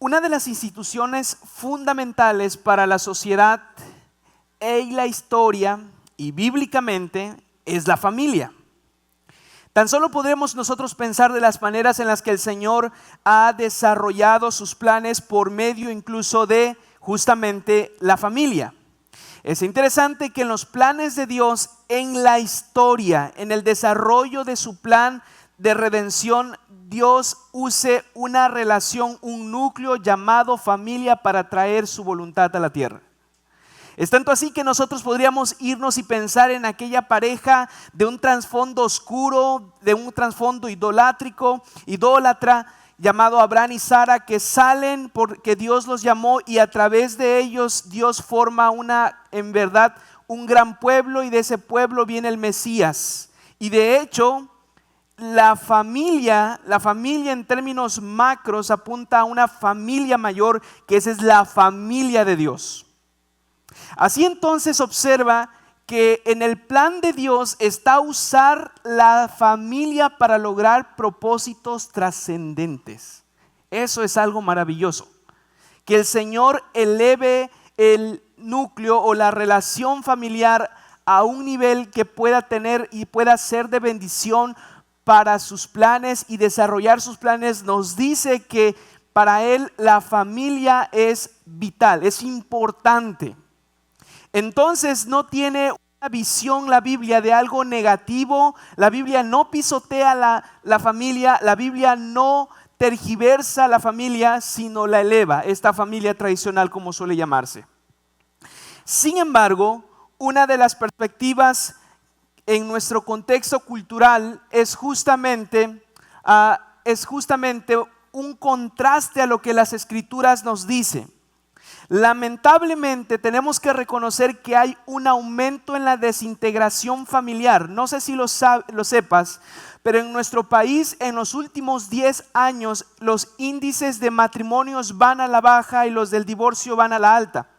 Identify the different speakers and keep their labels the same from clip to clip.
Speaker 1: Una de las instituciones fundamentales para la sociedad y la historia y bíblicamente es la familia. Tan solo podremos nosotros pensar de las maneras en las que el Señor ha desarrollado sus planes por medio incluso de justamente la familia. Es interesante que en los planes de Dios, en la historia, en el desarrollo de su plan de redención, Dios use una relación, un núcleo llamado familia para traer su voluntad a la tierra. Es tanto así que nosotros podríamos irnos y pensar en aquella pareja de un trasfondo oscuro, de un trasfondo idólatra, llamado Abraham y Sara, que salen porque Dios los llamó y a través de ellos Dios forma en verdad un gran pueblo, y de ese pueblo viene el Mesías. Y de hecho, la familia en términos macros apunta a una familia mayor, que esa es la familia de Dios. Así entonces observa que en el plan de Dios está usar la familia para lograr propósitos trascendentes. Eso es algo maravilloso. Que el Señor eleve el núcleo o la relación familiar a un nivel que pueda tener y pueda ser de bendición para sus planes y desarrollar sus planes. Nos dice que para Él la familia es vital, es importante. Entonces no tiene una visión la Biblia de algo negativo. La Biblia no pisotea la familia, la Biblia no tergiversa la familia, sino la eleva, esta familia tradicional como suele llamarse. Sin embargo, una de las perspectivas en nuestro contexto cultural es justamente un contraste a lo que las Escrituras nos dicen. Lamentablemente tenemos que reconocer que hay un aumento en la desintegración familiar. No sé si lo sepas, pero en nuestro país en los últimos 10 años los índices de matrimonios van a la baja y los del divorcio van a la alta.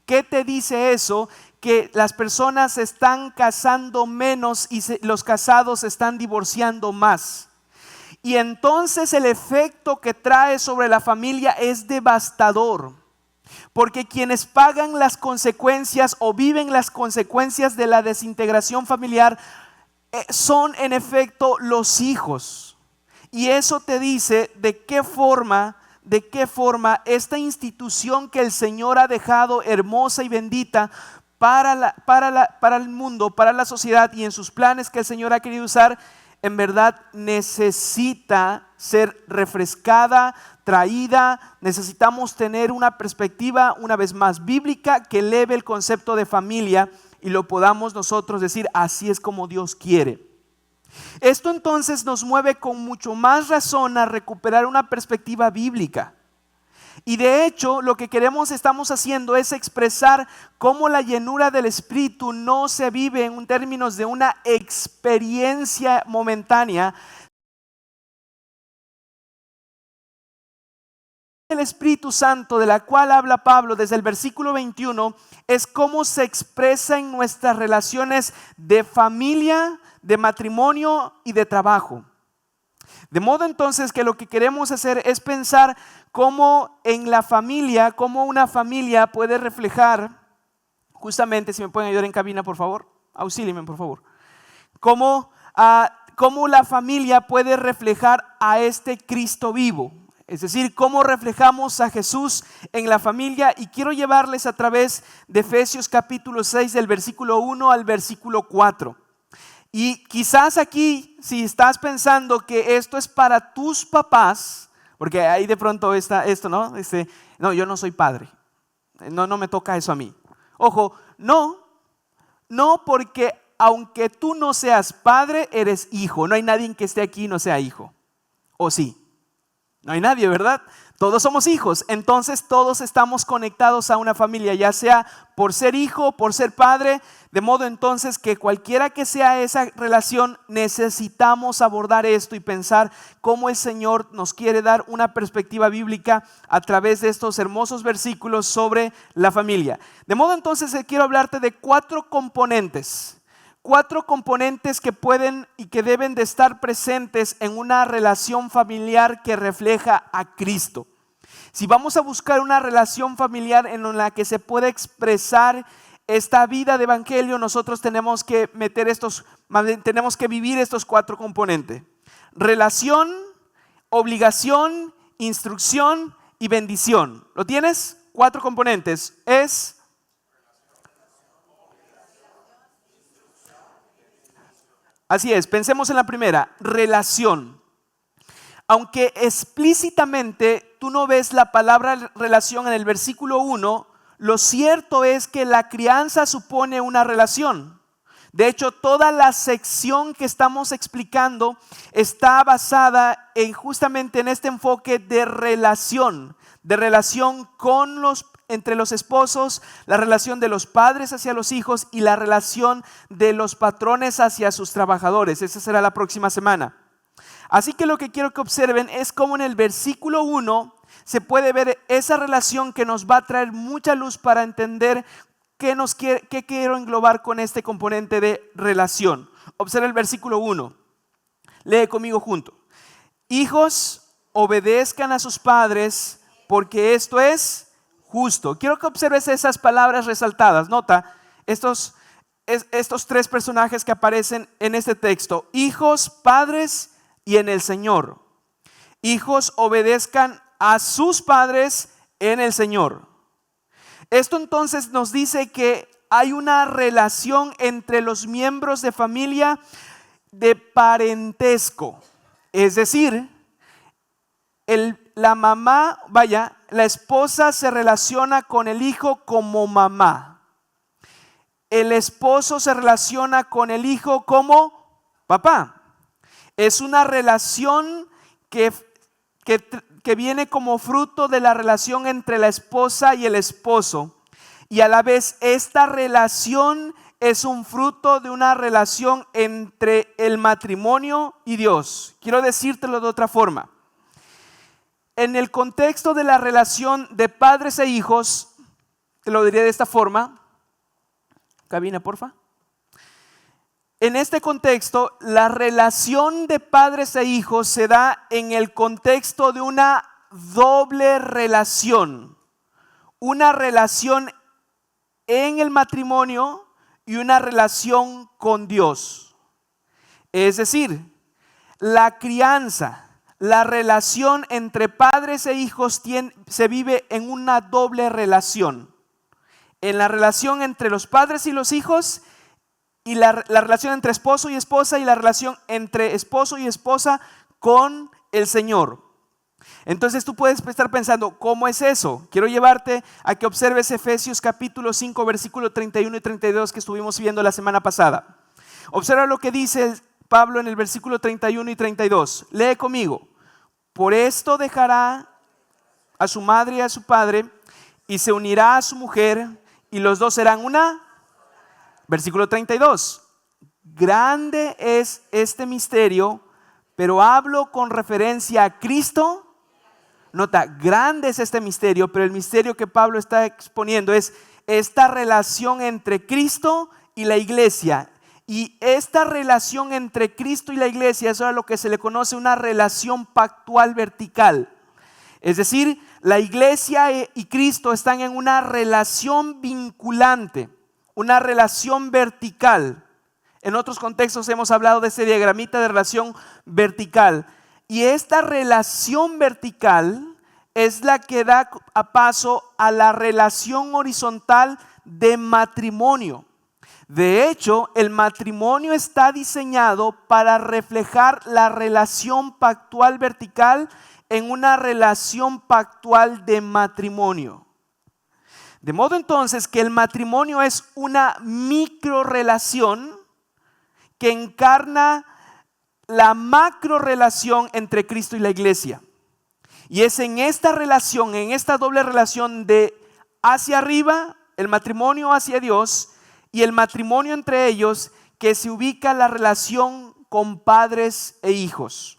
Speaker 1: ¿Qué te dice eso? Que las personas se están casando menos y los casados se están divorciando más. Y entonces el efecto que trae sobre la familia es devastador. Porque quienes pagan las consecuencias o viven las consecuencias de la desintegración familiar son en efecto los hijos. Y eso te dice de qué forma esta institución que el Señor ha dejado hermosa y bendita para el mundo, para la sociedad y en sus planes que el Señor ha querido usar, en verdad necesita ser refrescada, traída. Necesitamos tener una perspectiva una vez más bíblica que eleve el concepto de familia y lo podamos nosotros decir: así es como Dios quiere. Esto entonces nos mueve con mucho más razón a recuperar una perspectiva bíblica. Y de hecho lo que estamos haciendo es expresar cómo la llenura del Espíritu no se vive en términos de una experiencia momentánea. El Espíritu Santo, de la cual habla Pablo desde el versículo 21, es cómo se expresa en nuestras relaciones de familia, de matrimonio y de trabajo. De modo entonces que lo que queremos hacer es pensar cómo en la familia, cómo una familia puede reflejar, justamente, si me pueden ayudar en cabina por favor, auxílienme por favor, cómo la familia puede reflejar a este Cristo vivo. Es decir, cómo reflejamos a Jesús en la familia. Y quiero llevarles a través de Efesios capítulo 6 del versículo 1 al versículo 4. Y quizás aquí, si estás pensando que esto es para tus papás, porque ahí de pronto está esto, ¿no? No, yo no soy padre, no me toca eso a mí. Ojo, no, porque aunque tú no seas padre, eres hijo. No hay nadie que esté aquí y no sea hijo. ¿O sí? No hay nadie, ¿verdad? Todos somos hijos, entonces todos estamos conectados a una familia, ya sea por ser hijo, por ser padre, de modo entonces que cualquiera que sea esa relación, necesitamos abordar esto y pensar cómo el Señor nos quiere dar una perspectiva bíblica a través de estos hermosos versículos sobre la familia. De modo entonces que quiero hablarte de 4 componentes que pueden y que deben de estar presentes en una relación familiar que refleja a Cristo. Si vamos a buscar una relación familiar en la que se pueda expresar esta vida de evangelio, nosotros tenemos que tenemos que vivir estos 4 componentes: relación, obligación, instrucción y bendición. ¿Lo tienes? 4 componentes. Así es, pensemos en la primera, relación. Aunque explícitamente tú no ves la palabra relación en el versículo 1, lo cierto es que la crianza supone una relación. De hecho, toda la sección que estamos explicando está basada justamente en este enfoque de relación entre los esposos, la relación de los padres hacia los hijos y la relación de los patrones hacia sus trabajadores. Esa será la próxima semana. Así que lo que quiero que observen es cómo en el versículo 1 se puede ver esa relación que nos va a traer mucha luz para entender qué quiero englobar con este componente de relación. Observa el versículo 1. Lee conmigo junto. Hijos, obedezcan a sus padres porque esto es justo. Quiero que observes esas palabras resaltadas. Nota estos 3 personajes que aparecen en este texto: hijos, padres y en el Señor. Hijos, obedezcan a sus padres en el Señor. Esto entonces nos dice que hay una relación entre los miembros de familia de parentesco. Es decir, la esposa se relaciona con el hijo como mamá. El esposo se relaciona con el hijo como papá. Es una relación que viene como fruto de la relación entre la esposa y el esposo. Y a la vez esta relación es un fruto de una relación entre el matrimonio y Dios. Quiero decírtelo de otra forma. En el contexto de la relación de padres e hijos, te lo diría de esta forma. Cabina, porfa. En este contexto, la relación de padres e hijos se da en el contexto de una doble relación. Una relación en el matrimonio y una relación con Dios. Es decir, la crianza, la relación entre padres e hijos se vive en una doble relación. En la relación entre los padres y los hijos, y la relación entre esposo y esposa, y la relación entre esposo y esposa con el Señor. Entonces tú puedes estar pensando, ¿cómo es eso? Quiero llevarte a que observes Efesios capítulo 5, versículo 31 y 32 que estuvimos viendo la semana pasada. Observa lo que dice Pablo en el versículo 31 y 32. Lee conmigo. Por esto dejará a su madre y a su padre y se unirá a su mujer y los dos serán una. Versículo 32. Grande es este misterio, pero hablo con referencia a Cristo. Nota, grande es este misterio, pero el misterio que Pablo está exponiendo es esta relación entre Cristo y la iglesia. Y esta relación entre Cristo y la iglesia es ahora lo que se le conoce una relación pactual vertical. Es decir, la iglesia y Cristo están en una relación vinculante, una relación vertical. En otros contextos hemos hablado de ese diagramita de relación vertical. Y esta relación vertical es la que da paso a la relación horizontal de matrimonio. De hecho, el matrimonio está diseñado para reflejar la relación pactual vertical en una relación pactual de matrimonio. De modo entonces que el matrimonio es una microrelación que encarna la macrorelación entre Cristo y la iglesia. Y es en esta relación, en esta doble relación de hacia arriba, el matrimonio hacia Dios y el matrimonio entre ellos, que se ubica la relación con padres e hijos.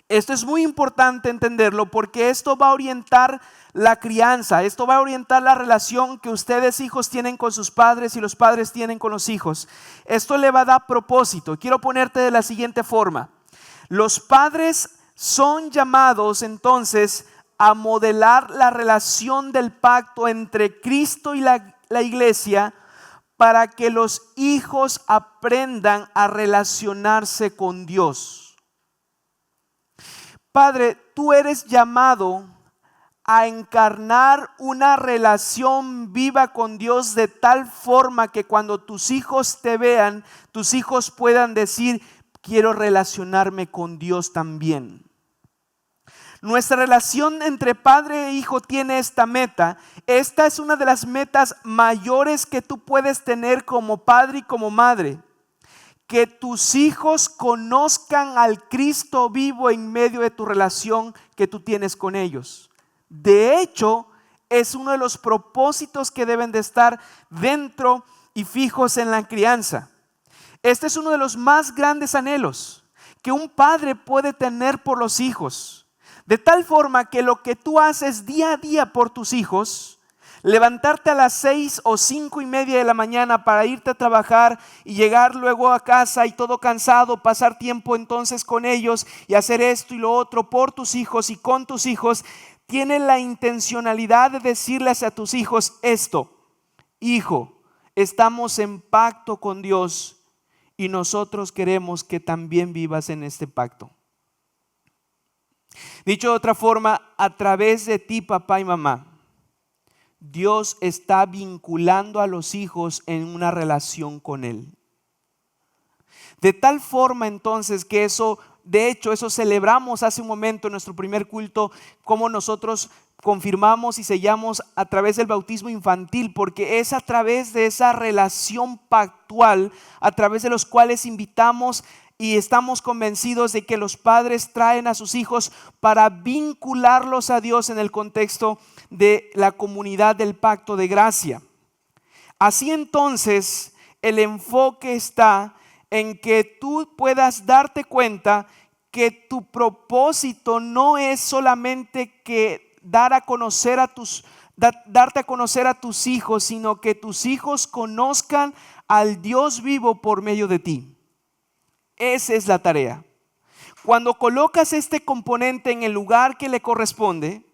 Speaker 1: Esto es muy importante entenderlo porque esto va a orientar la crianza, esto va a orientar la relación que ustedes hijos tienen con sus padres y los padres tienen con los hijos. Esto le va a dar propósito. Quiero ponerte de la siguiente forma. Los padres son llamados entonces a modelar la relación del pacto entre Cristo y la iglesia para que los hijos aprendan a relacionarse con Dios. Padre, tú eres llamado a encarnar una relación viva con Dios de tal forma que cuando tus hijos te vean, tus hijos puedan decir: quiero relacionarme con Dios también. Nuestra relación entre padre e hijo tiene esta meta. Esta es una de las metas mayores que tú puedes tener como padre y como madre. Que tus hijos conozcan al Cristo vivo en medio de tu relación que tú tienes con ellos. De hecho, es uno de los propósitos que deben de estar dentro y fijos en la crianza. Este es uno de los más grandes anhelos que un padre puede tener por los hijos. De tal forma que lo que tú haces día a día por tus hijos, levantarte a las 6 o 5:30 de la mañana para irte a trabajar y llegar luego a casa y todo cansado, pasar tiempo entonces con ellos y hacer esto y lo otro por tus hijos y con tus hijos, tiene la intencionalidad de decirles a tus hijos esto: hijo, estamos en pacto con Dios y nosotros queremos que también vivas en este pacto. Dicho de otra forma, a través de ti, papá y mamá, Dios está vinculando a los hijos en una relación con Él. De tal forma entonces que eso, de hecho, eso celebramos hace un momento en nuestro primer culto, como nosotros confirmamos y sellamos a través del bautismo infantil, porque es a través de esa relación pactual, a través de los cuales invitamos y estamos convencidos de que los padres traen a sus hijos para vincularlos a Dios en el contexto de la comunidad del pacto de gracia. Así entonces, el enfoque está en que tú puedas darte cuenta que tu propósito no es solamente que darte a conocer a tus hijos, sino que tus hijos conozcan al Dios vivo por medio de ti. Esa es la tarea. Cuando colocas este componente en el lugar que le corresponde,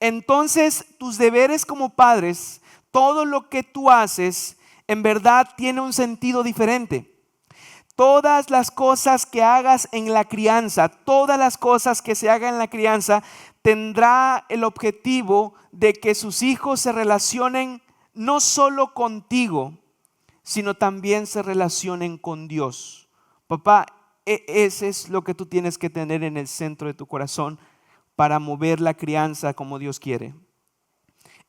Speaker 1: entonces tus deberes como padres, todo lo que tú haces, en verdad tiene un sentido diferente. Todas las cosas que hagas en la crianza, todas las cosas que se hagan en la crianza, tendrá el objetivo de que sus hijos se relacionen no solo contigo, sino también se relacionen con Dios. Papá, ese es lo que tú tienes que tener en el centro de tu corazón para mover la crianza como Dios quiere.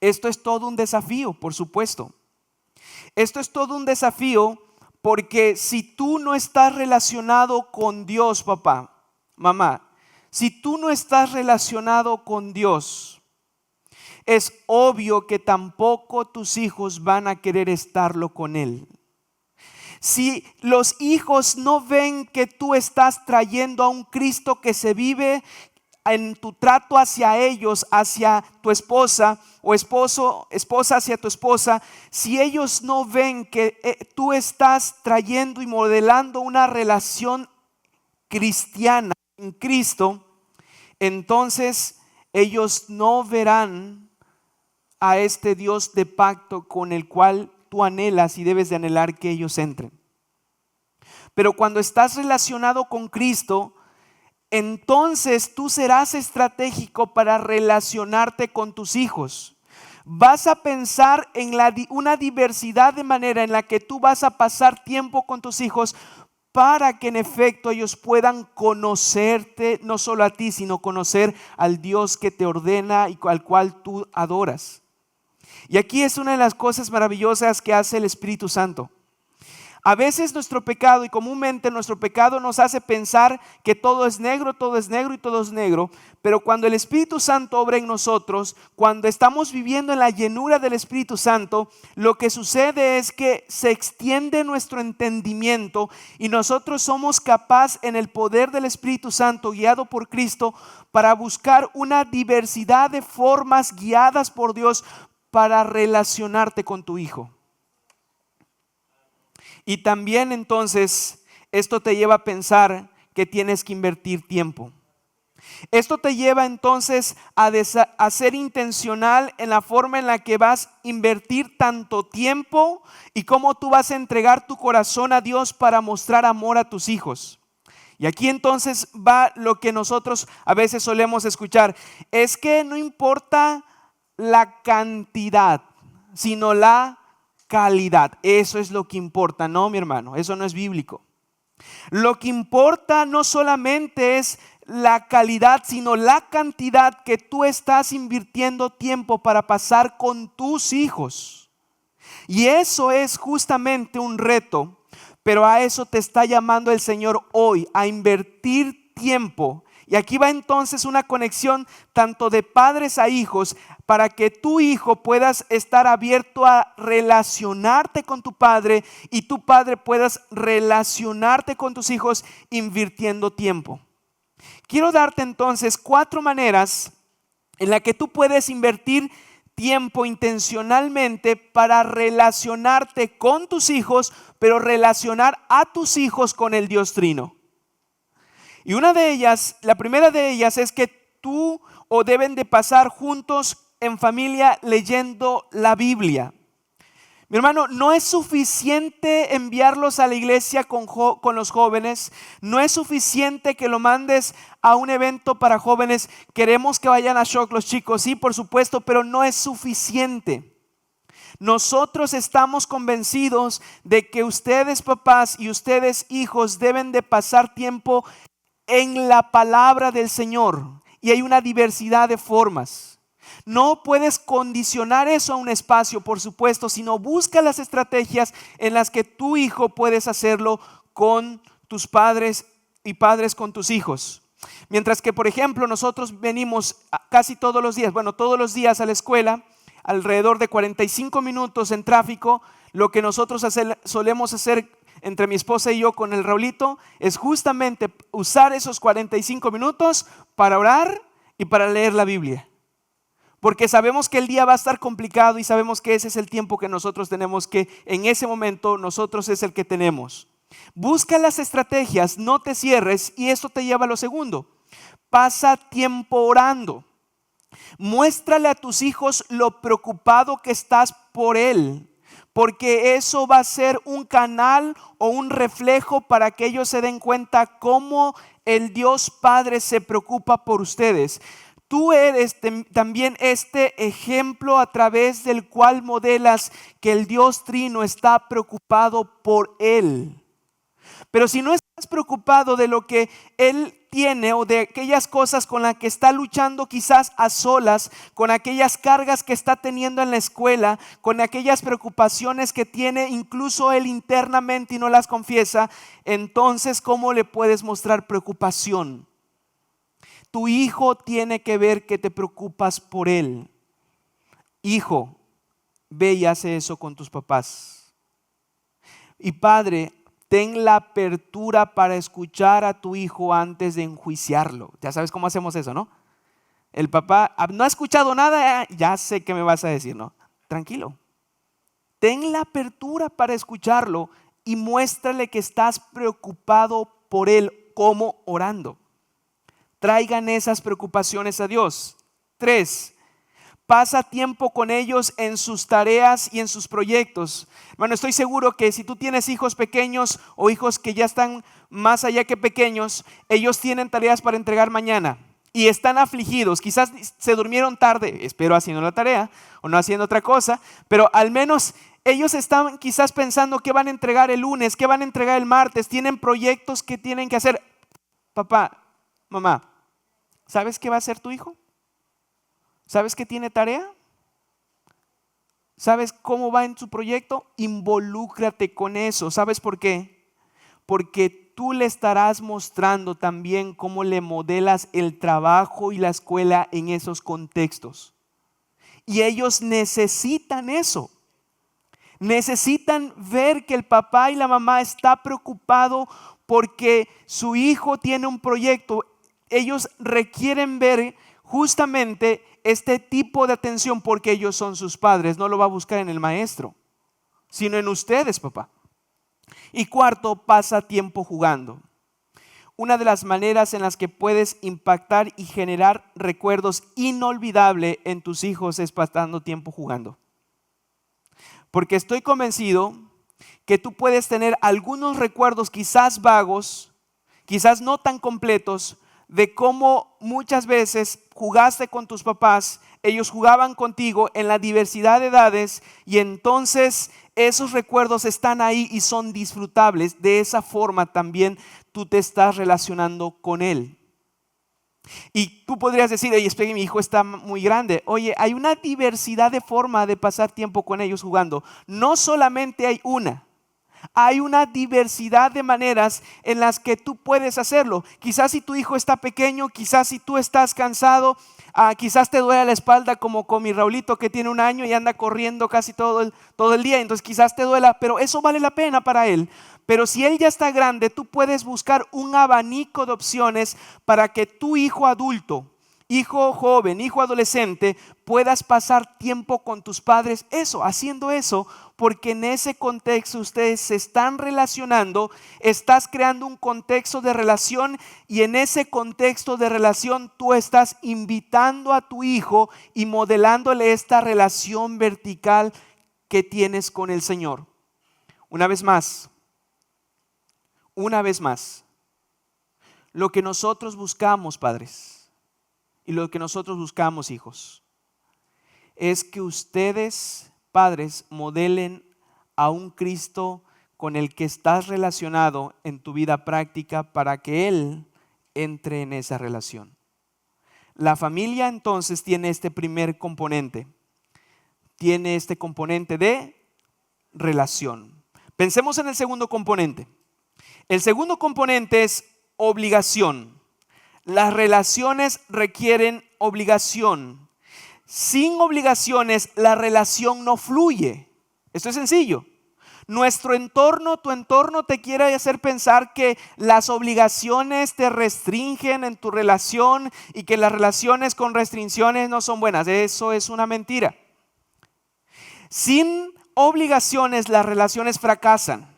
Speaker 1: Esto es todo un desafío, por supuesto. Esto es todo un desafío porque si tú no estás relacionado con Dios, papá, mamá, si tú no estás relacionado con Dios, es obvio que tampoco tus hijos van a querer estarlo con Él. Si los hijos no ven que tú estás trayendo a un Cristo que se vive en tu trato hacia ellos, hacia tu esposa o esposa hacia tu esposa, si ellos no ven que tú estás trayendo y modelando una relación cristiana en Cristo, entonces ellos no verán a este Dios de pacto con el cual tú anhelas y debes de anhelar que ellos entren. Pero cuando estás relacionado con Cristo, entonces tú serás estratégico para relacionarte con tus hijos. Vas a pensar en una diversidad de manera en la que tú vas a pasar tiempo con tus hijos para que en efecto ellos puedan conocerte, no solo a ti, sino conocer al Dios que te ordena y al cual tú adoras. Y aquí es una de las cosas maravillosas que hace el Espíritu Santo. A veces nuestro pecado, y comúnmente nuestro pecado nos hace pensar que todo es negro y todo es negro, pero cuando el Espíritu Santo obra en nosotros, cuando estamos viviendo en la llenura del Espíritu Santo, lo que sucede es que se extiende nuestro entendimiento y nosotros somos capaces en el poder del Espíritu Santo, guiado por Cristo, para buscar una diversidad de formas guiadas por Dios para relacionarte con tu hijo. Y también entonces esto te lleva a pensar que tienes que invertir tiempo. Esto te lleva entonces a ser intencional en la forma en la que vas a invertir tanto tiempo y cómo tú vas a entregar tu corazón a Dios para mostrar amor a tus hijos. Y aquí entonces va lo que nosotros a veces solemos escuchar. Es que no importa la cantidad, sino la calidad. Eso es lo que importa. No, mi hermano, eso no es bíblico. Lo que importa no solamente es la calidad, sino la cantidad que tú estás invirtiendo tiempo para pasar con tus hijos. Y eso es justamente un reto, pero a eso te está llamando el Señor hoy, a invertir tiempo. Y aquí va entonces una conexión tanto de padres a hijos, para que tu hijo puedas estar abierto a relacionarte con tu padre y tu padre puedas relacionarte con tus hijos invirtiendo tiempo. Quiero darte entonces 4 maneras en las que tú puedes invertir tiempo intencionalmente para relacionarte con tus hijos, pero relacionar a tus hijos con el Dios Trino. Y una de ellas, la primera de ellas es que tú o deben de pasar juntos en familia leyendo la Biblia. Mi hermano, no es suficiente enviarlos a la iglesia con los jóvenes. No es suficiente que lo mandes a un evento para jóvenes. Queremos que vayan a Shock los chicos, sí, por supuesto, pero no es suficiente. Nosotros estamos convencidos de que ustedes papás y ustedes hijos deben de pasar tiempo en la palabra del Señor. Y hay una diversidad de formas. No puedes condicionar eso a un espacio, por supuesto, sino busca las estrategias en las que tu hijo puedes hacerlo con tus padres y padres con tus hijos. Mientras que, por ejemplo, nosotros venimos casi todos los días a la escuela, alrededor de 45 minutos en tráfico. Lo que nosotros solemos hacer entre mi esposa y yo con el Raulito es justamente usar esos 45 minutos para orar y para leer la Biblia. Porque sabemos que el día va a estar complicado y sabemos que ese es el tiempo que nosotros tenemos, que en ese momento nosotros es el que tenemos. Busca las estrategias, no te cierres, y esto te lleva a lo segundo. Pasa tiempo orando. Muéstrale a tus hijos lo preocupado que estás por él, porque eso va a ser un canal o un reflejo para que ellos se den cuenta cómo el Dios Padre se preocupa por ustedes. Tú eres también este ejemplo a través del cual modelas que el Dios Trino está preocupado por Él. Pero si no estás preocupado de lo que Él tiene o de aquellas cosas con las que está luchando quizás a solas, con aquellas cargas que está teniendo en la escuela, con aquellas preocupaciones que tiene incluso Él internamente y no las confiesa, entonces ¿cómo le puedes mostrar preocupación? Tu hijo tiene que ver que te preocupas por él. Hijo, ve y hace eso con tus papás. Y padre, ten la apertura para escuchar a tu hijo antes de enjuiciarlo. Ya sabes cómo hacemos eso, ¿no? El papá no ha escuchado nada, ya sé qué me vas a decir, ¿no? Tranquilo. Ten la apertura para escucharlo y muéstrale que estás preocupado por él, como orando. Traigan esas preocupaciones a Dios. 3, pasa tiempo con ellos en sus tareas y en sus proyectos. Bueno, estoy seguro que si tú tienes hijos pequeños o hijos que ya están más allá que pequeños, ellos tienen tareas para entregar mañana y están afligidos. Quizás se durmieron tarde, espero haciendo la tarea o no haciendo otra cosa, pero al menos ellos están quizás pensando qué van a entregar el lunes, qué van a entregar el martes, tienen proyectos que tienen que hacer. Papá, mamá, ¿sabes qué va a hacer tu hijo? ¿Sabes que tiene tarea? ¿Sabes cómo va en su proyecto? Involúcrate con eso. ¿Sabes por qué? Porque tú le estarás mostrando también cómo le modelas el trabajo y la escuela en esos contextos. Y ellos necesitan eso. Necesitan ver que el papá y la mamá está preocupado porque su hijo tiene un proyecto. Ellos requieren ver justamente este tipo de atención porque ellos son sus padres. No lo va a buscar en el maestro, sino en ustedes, papá. Y 4, pasa tiempo jugando. una de las maneras en las que puedes impactar y generar recuerdos inolvidables en tus hijos es pasando tiempo jugando. Porque estoy convencido que tú puedes tener algunos recuerdos quizás vagos, quizás no tan completos, de cómo muchas veces jugaste con tus papás, ellos jugaban contigo en la diversidad de edades y entonces esos recuerdos están ahí y son disfrutables. De esa forma también tú te estás relacionando con él. Y tú podrías decir, oye, espera, mi hijo está muy grande. Oye, hay una diversidad de forma de pasar tiempo con ellos jugando. No solamente hay una. Hay una diversidad de maneras en las que tú puedes hacerlo. Quizás si tu hijo está pequeño, quizás si tú estás cansado, quizás te duele la espalda como con mi Raulito que tiene 1 año y anda corriendo casi todo el día. Entonces quizás te duela, pero eso vale la pena para él. Pero si él ya está grande, tú puedes buscar un abanico de opciones para que tu hijo adulto, hijo joven, hijo adolescente, puedas pasar tiempo con tus padres, haciendo eso, porque en ese contexto ustedes se están relacionando, estás creando un contexto de relación y en ese contexto de relación tú estás invitando a tu hijo y modelándole esta relación vertical que tienes con el Señor. Una vez más, lo que nosotros buscamos, padres, y lo que nosotros buscamos, hijos, es que ustedes, padres, modelen a un Cristo con el que estás relacionado en tu vida práctica para que Él entre en esa relación. La familia entonces tiene este primer componente, tiene este componente de relación. Pensemos en el segundo componente. El segundo componente es obligación. Las relaciones requieren obligación. Sin obligaciones la relación no fluye. Esto es sencillo. Nuestro entorno, tu entorno te quiere hacer pensar que las obligaciones te restringen en tu relación y que las relaciones con restricciones no son buenas. Eso es una mentira. Sin obligaciones las relaciones fracasan.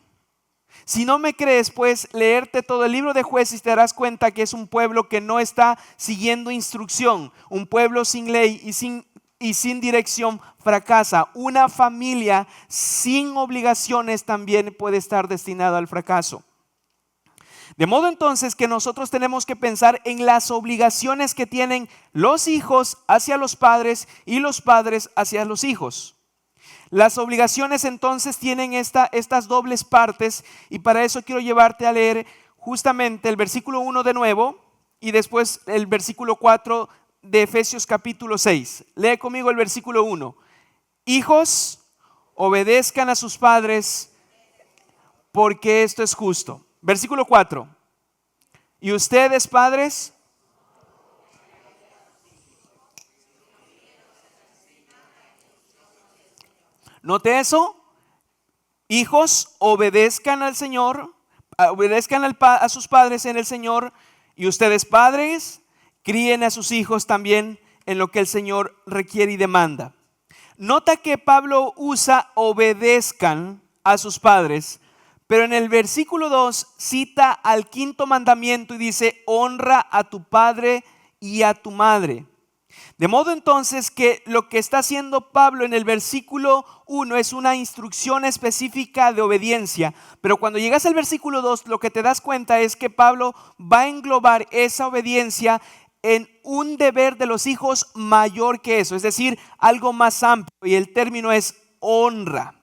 Speaker 1: Si no me crees, puedes leerte todo el libro de Jueces y te darás cuenta que es un pueblo que no está siguiendo instrucción. Un pueblo sin ley y sin dirección fracasa. Una familia sin obligaciones también puede estar destinada al fracaso. De modo entonces que nosotros tenemos que pensar en las obligaciones que tienen los hijos hacia los padres y los padres hacia los hijos. Las obligaciones entonces tienen estas dobles partes y para eso quiero llevarte a leer justamente el versículo 1 de nuevo y después el versículo 4 de Efesios capítulo 6. Lee conmigo el versículo 1. Hijos, obedezcan a sus padres porque esto es justo. Versículo 4. Y ustedes, padres, note eso, hijos, obedezcan al Señor, obedezcan a sus padres en el Señor, y ustedes, padres, críen a sus hijos también en lo que el Señor requiere y demanda. Nota que Pablo usa obedezcan a sus padres, pero en el versículo 2 cita al 5.º mandamiento y dice honra a tu padre y a tu madre. De modo entonces que lo que está haciendo Pablo en el versículo 1 es una instrucción específica de obediencia, pero cuando llegas al versículo 2 lo que te das cuenta es que Pablo va a englobar esa obediencia en un deber de los hijos mayor que eso, es decir, algo más amplio, y el término es honra.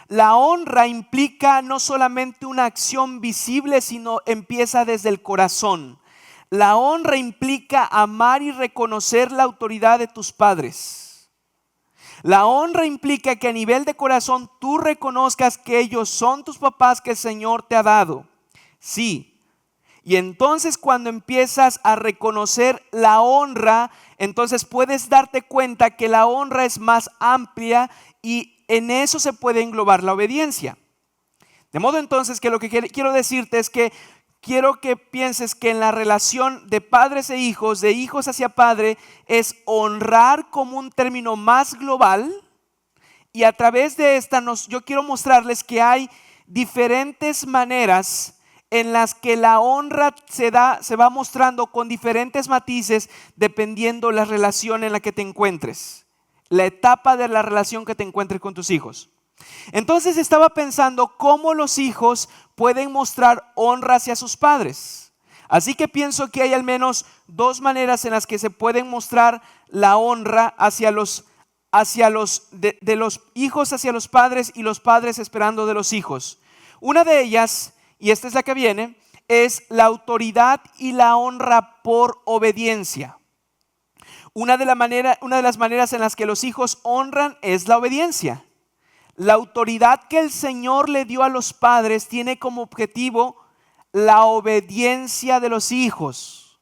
Speaker 1: La honra implica no solamente una acción visible, sino empieza desde el corazón. La honra implica amar y reconocer la autoridad de tus padres. La honra implica que a nivel de corazón tú reconozcas que ellos son tus papás que el Señor te ha dado. Sí. Y entonces cuando empiezas a reconocer la honra, entonces puedes darte cuenta que la honra es más amplia y en eso se puede englobar la obediencia. De modo entonces que lo que quiero decirte es que quiero que pienses que en la relación de padres e hijos, de hijos hacia padre, es honrar como un término más global. Y a través de esta yo quiero mostrarles que hay diferentes maneras en las que la honra se va mostrando con diferentes matices dependiendo la relación en la que te encuentres, la etapa de la relación que te encuentres con tus hijos. Entonces estaba pensando cómo los hijos pueden mostrar honra hacia sus padres. Así que pienso que hay al menos dos maneras en las que se pueden mostrar la honra de los hijos hacia los padres y los padres esperando de los hijos. Una de ellas, y esta es la que viene, es la autoridad y la honra por obediencia. Una de las maneras en las que los hijos honran es la obediencia. La autoridad que el Señor le dio a los padres tiene como objetivo la obediencia de los hijos.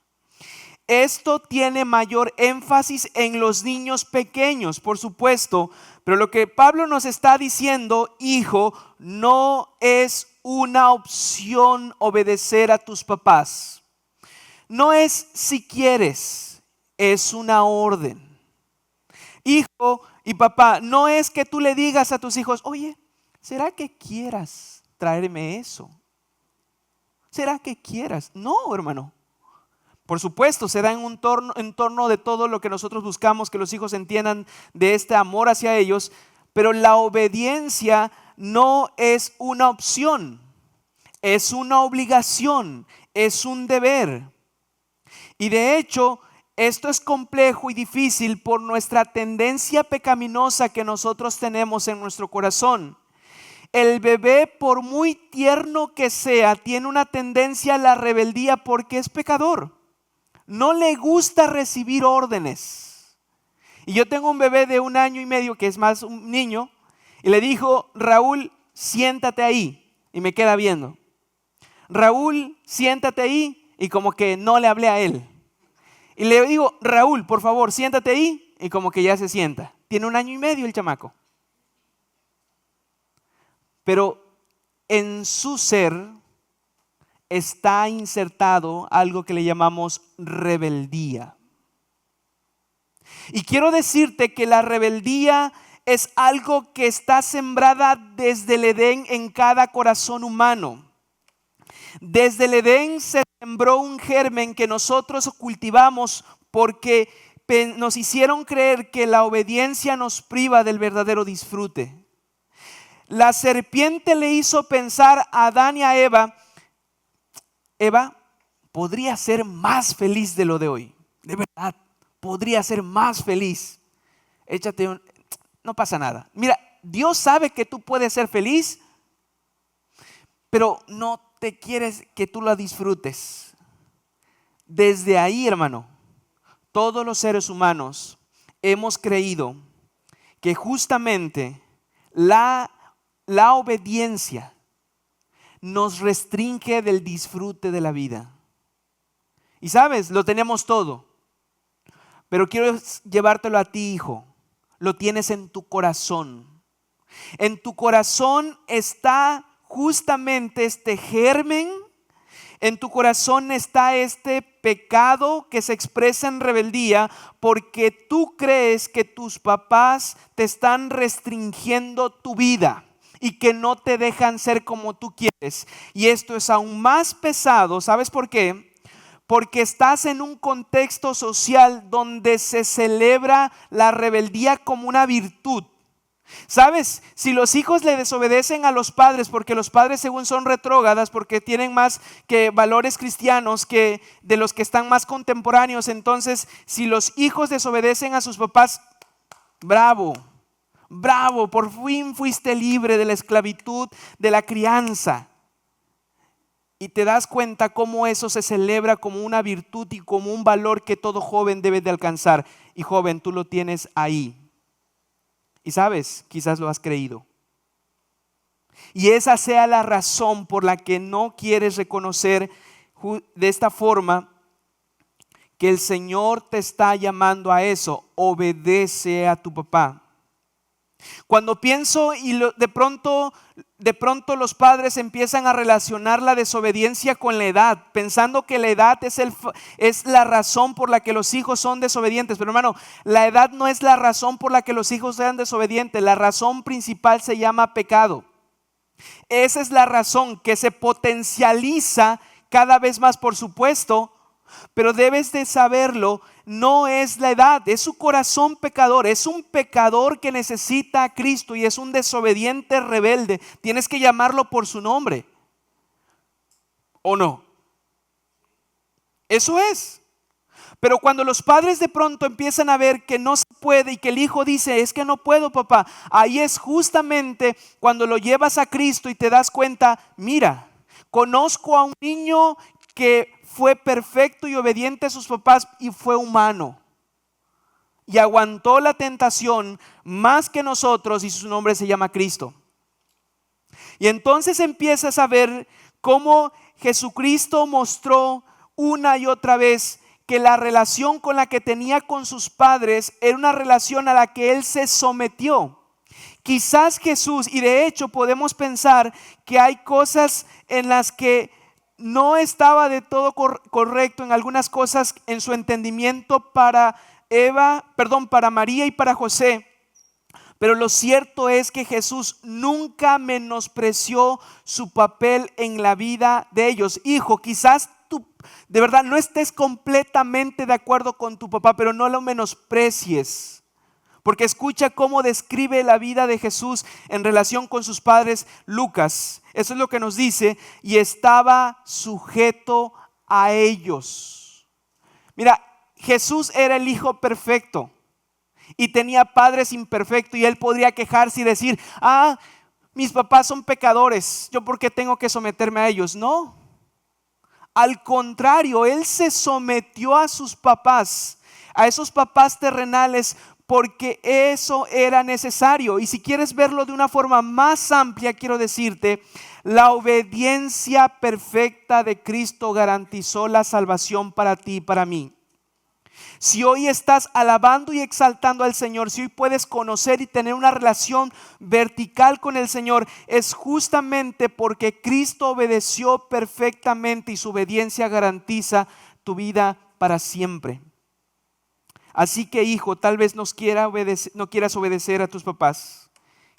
Speaker 1: Esto tiene mayor énfasis en los niños pequeños, por supuesto, pero lo que Pablo nos está diciendo, hijo, no es una opción obedecer a tus papás. No es si quieres, es una orden. Hijo y papá, no es que tú le digas a tus hijos, oye, ¿será que quieras traerme eso? ¿Será que quieras? No, hermano. Por supuesto, se da en torno de todo lo que nosotros buscamos que los hijos entiendan de este amor hacia ellos, pero la obediencia no es una opción, es una obligación, es un deber. Y de hecho, esto es complejo y difícil por nuestra tendencia pecaminosa que nosotros tenemos en nuestro corazón. El bebé, por muy tierno que sea, tiene una tendencia a la rebeldía porque es pecador. No le gusta recibir órdenes. Y yo tengo un bebé de 1 año y medio que es más un niño, y le dijo, Raúl, siéntate ahí, y me queda viendo. Raúl, siéntate ahí, y como que no le hablé a él. Y le digo, Raúl, por favor, siéntate ahí, y como que ya se sienta. Tiene 1 año y medio el chamaco. Pero en su ser está insertado algo que le llamamos rebeldía. Y quiero decirte que la rebeldía es algo que está sembrada desde el Edén en cada corazón humano. Desde el Edén se sembró un germen que nosotros cultivamos porque nos hicieron creer que la obediencia nos priva del verdadero disfrute. La serpiente le hizo pensar a Adán y a Eva, podría ser más feliz de lo de hoy. De verdad, podría ser más feliz. No pasa nada. Mira, Dios sabe que tú puedes ser feliz, pero no te quieres que tú la disfrutes. Desde ahí, hermano, todos los seres humanos hemos creído que justamente la obediencia nos restringe del disfrute de la vida. Y sabes, lo tenemos todo, pero quiero llevártelo a ti, hijo. Lo tienes en tu corazón. En tu corazón está justamente este germen. En tu corazón está este pecado que se expresa en rebeldía porque tú crees que tus papás te están restringiendo tu vida y que no te dejan ser como tú quieres. Y esto es aún más pesado. ¿Sabes por qué? Porque estás en un contexto social donde se celebra la rebeldía como una virtud. ¿Sabes? Si los hijos le desobedecen a los padres porque los padres según son retrógradas, porque tienen más que valores cristianos que de los que están más contemporáneos, entonces si los hijos desobedecen a sus papás, bravo, bravo, por fin fuiste libre de la esclavitud de la crianza. Y te das cuenta cómo eso se celebra como una virtud y como un valor que todo joven debe de alcanzar. Y joven, tú lo tienes ahí. Y sabes, quizás lo has creído. Y esa sea la razón por la que no quieres reconocer de esta forma que el Señor te está llamando a eso. Obedece a tu papá. Cuando pienso y de pronto los padres empiezan a relacionar la desobediencia con la edad, pensando que la edad es la razón por la que los hijos son desobedientes. Pero hermano, la edad no es la razón por la que los hijos sean desobedientes. La razón principal se llama pecado. Esa es la razón que se potencializa cada vez más, por supuesto, pero debes de saberlo, no es la edad, es su corazón pecador, es un pecador que necesita a Cristo y es un desobediente rebelde. Tienes que llamarlo por su nombre, ¿o no? Eso es. Pero cuando los padres de pronto empiezan a ver que no se puede y que el hijo dice, es que no puedo, papá, ahí es justamente cuando lo llevas a Cristo y te das cuenta, mira, conozco a un niño que fue perfecto y obediente a sus papás y fue humano y aguantó la tentación más que nosotros y su nombre se llama Cristo. Y entonces empiezas a ver cómo Jesucristo mostró una y otra vez que la relación con la que tenía con sus padres era una relación a la que él se sometió. Quizás Jesús, y de hecho podemos pensar que hay cosas en las que no estaba de todo correcto, en algunas cosas en su entendimiento para María y para José. Pero lo cierto es que Jesús nunca menospreció su papel en la vida de ellos. Hijo, quizás tú de verdad no estés completamente de acuerdo con tu papá, pero no lo menosprecies. Porque escucha cómo describe la vida de Jesús en relación con sus padres Lucas. Eso es lo que nos dice, y estaba sujeto a ellos. Mira, Jesús era el hijo perfecto y tenía padres imperfectos, y él podría quejarse y decir, mis papás son pecadores, ¿yo por qué tengo que someterme a ellos? No, al contrario, él se sometió a sus papás, a esos papás terrenales, porque eso era necesario. Y si quieres verlo de una forma más amplia, quiero decirte, la obediencia perfecta de Cristo garantizó la salvación para ti y para mí. Si hoy estás alabando y exaltando al Señor, si hoy puedes conocer y tener una relación vertical con el Señor, es justamente porque Cristo obedeció perfectamente y su obediencia garantiza tu vida para siempre. Así que, hijo, tal vez no quieras obedecer a tus papás,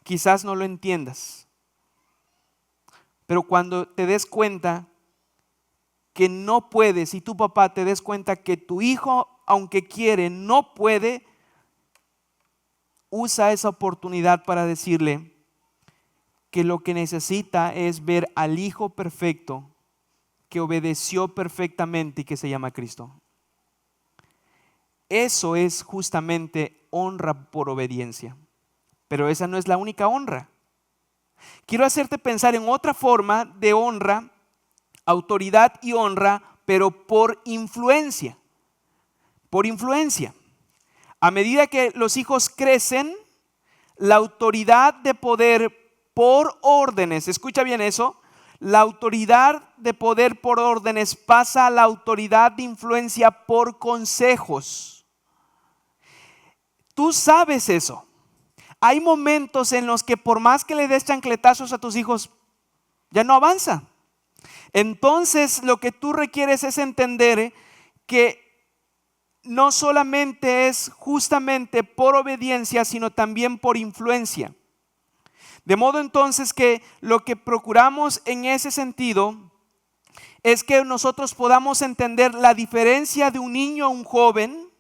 Speaker 1: quizás no lo entiendas, pero cuando te des cuenta que no puedes y tu papá te des cuenta que tu hijo, aunque quiere, no puede, usa esa oportunidad para decirle que lo que necesita es ver al hijo perfecto que obedeció perfectamente y que se llama Cristo. Eso es justamente honra por obediencia, pero esa no es la única honra. Quiero hacerte pensar en otra forma de honra, autoridad y honra, pero por influencia. Por influencia. A medida que los hijos crecen, la autoridad de poder por órdenes, escucha bien eso, la autoridad de poder por órdenes pasa a la autoridad de influencia por consejos. Tú sabes eso. Hay momentos en los que por más que le des chancletazos a tus hijos, ya no avanza. Entonces lo que tú requieres es entender que no solamente es justamente por obediencia, sino también por influencia. De modo entonces que lo que procuramos en ese sentido es que nosotros podamos entender la diferencia de un niño a un joven,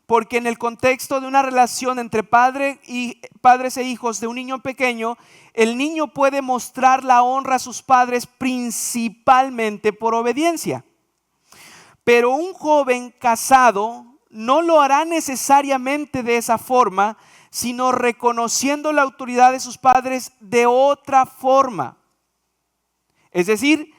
Speaker 1: porque en el contexto de una relación entre padres e hijos de un niño pequeño, el niño puede mostrar la honra a sus padres principalmente por obediencia. Pero un joven casado no lo hará necesariamente de esa forma, sino reconociendo la autoridad de sus padres de otra forma. Es decir,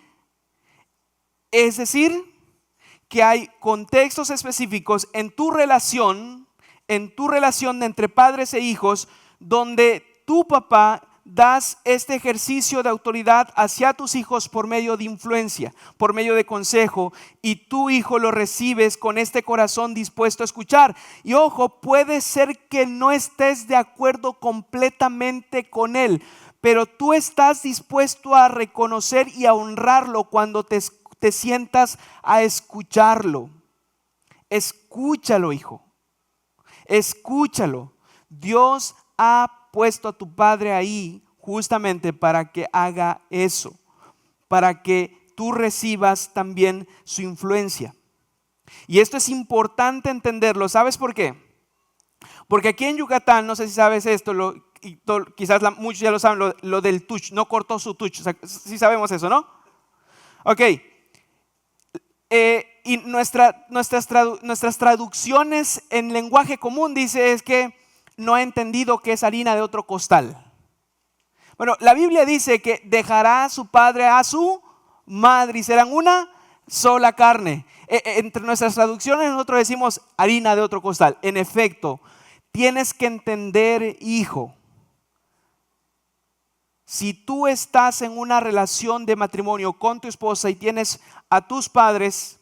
Speaker 1: que hay contextos específicos en tu relación entre padres e hijos, donde tu papá das este ejercicio de autoridad hacia tus hijos por medio de influencia, por medio de consejo, y tu hijo lo recibes con este corazón dispuesto a escuchar. Y ojo, puede ser que no estés de acuerdo completamente con él, pero tú estás dispuesto a reconocer y a honrarlo cuando te sientas a escucharlo. Escúchalo, hijo. Escúchalo. Dios ha puesto a tu padre ahí justamente para que haga eso, para que tú recibas también su influencia. Y esto es importante entenderlo. ¿Sabes por qué? Porque aquí en Yucatán, no sé si sabes esto, quizás muchos ya lo saben, lo del tuch, no cortó su tuch. O sea, sí sabemos eso, ¿no? Ok. Y nuestras traducciones en lenguaje común dice es que no ha entendido que es harina de otro costal. Bueno, la Biblia dice que dejará a su padre a su madre y serán una sola carne. Entre nuestras traducciones nosotros decimos harina de otro costal. En efecto, tienes que entender, hijo, si tú estás en una relación de matrimonio con tu esposa y tienes a tus padres,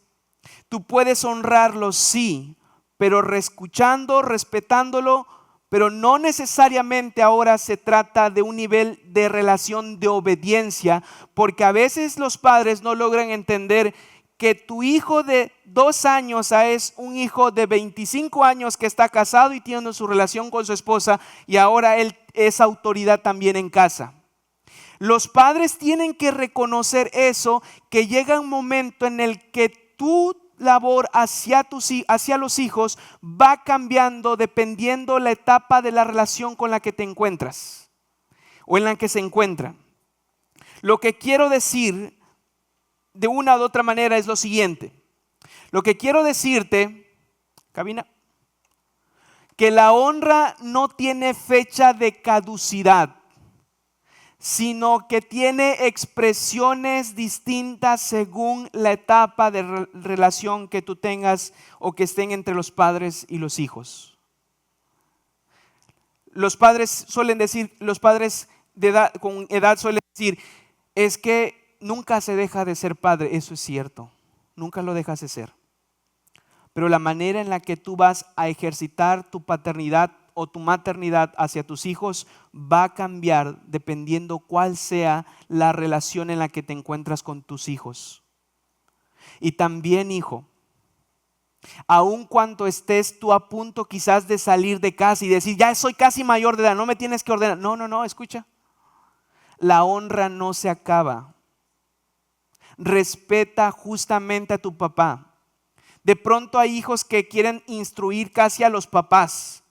Speaker 1: tú puedes honrarlos, sí, pero escuchando, respetándolo, pero no necesariamente ahora se trata de un nivel de relación de obediencia, porque a veces los padres no logran entender que tu hijo de 2 años es un hijo de 25 años que está casado y tiene su relación con su esposa y ahora él es autoridad también en casa. Los padres tienen que reconocer eso, que llega un momento en el que tu labor hacia los hijos va cambiando dependiendo la etapa de la relación con la que te encuentras o en la que se encuentran. Lo que quiero decir de una u otra manera es lo siguiente. Lo que quiero decirte, cabina, que la honra no tiene fecha de caducidad, sino que tiene expresiones distintas según la etapa de relación que tú tengas o que estén entre los padres y los hijos. Los padres suelen decir, los padres con edad suelen decir, es que nunca se deja de ser padre. Eso es cierto, nunca lo dejas de ser. Pero la manera en la que tú vas a ejercitar tu paternidad o tu maternidad hacia tus hijos va a cambiar dependiendo cuál sea la relación en la que te encuentras con tus hijos. Y también, hijo, aun cuando estés tú a punto quizás de salir de casa y decir, ya soy casi mayor de edad, no me tienes que ordenar. No, escucha. La honra no se acaba. Respeta justamente a tu papá. De pronto hay hijos que quieren instruir casi a los papás.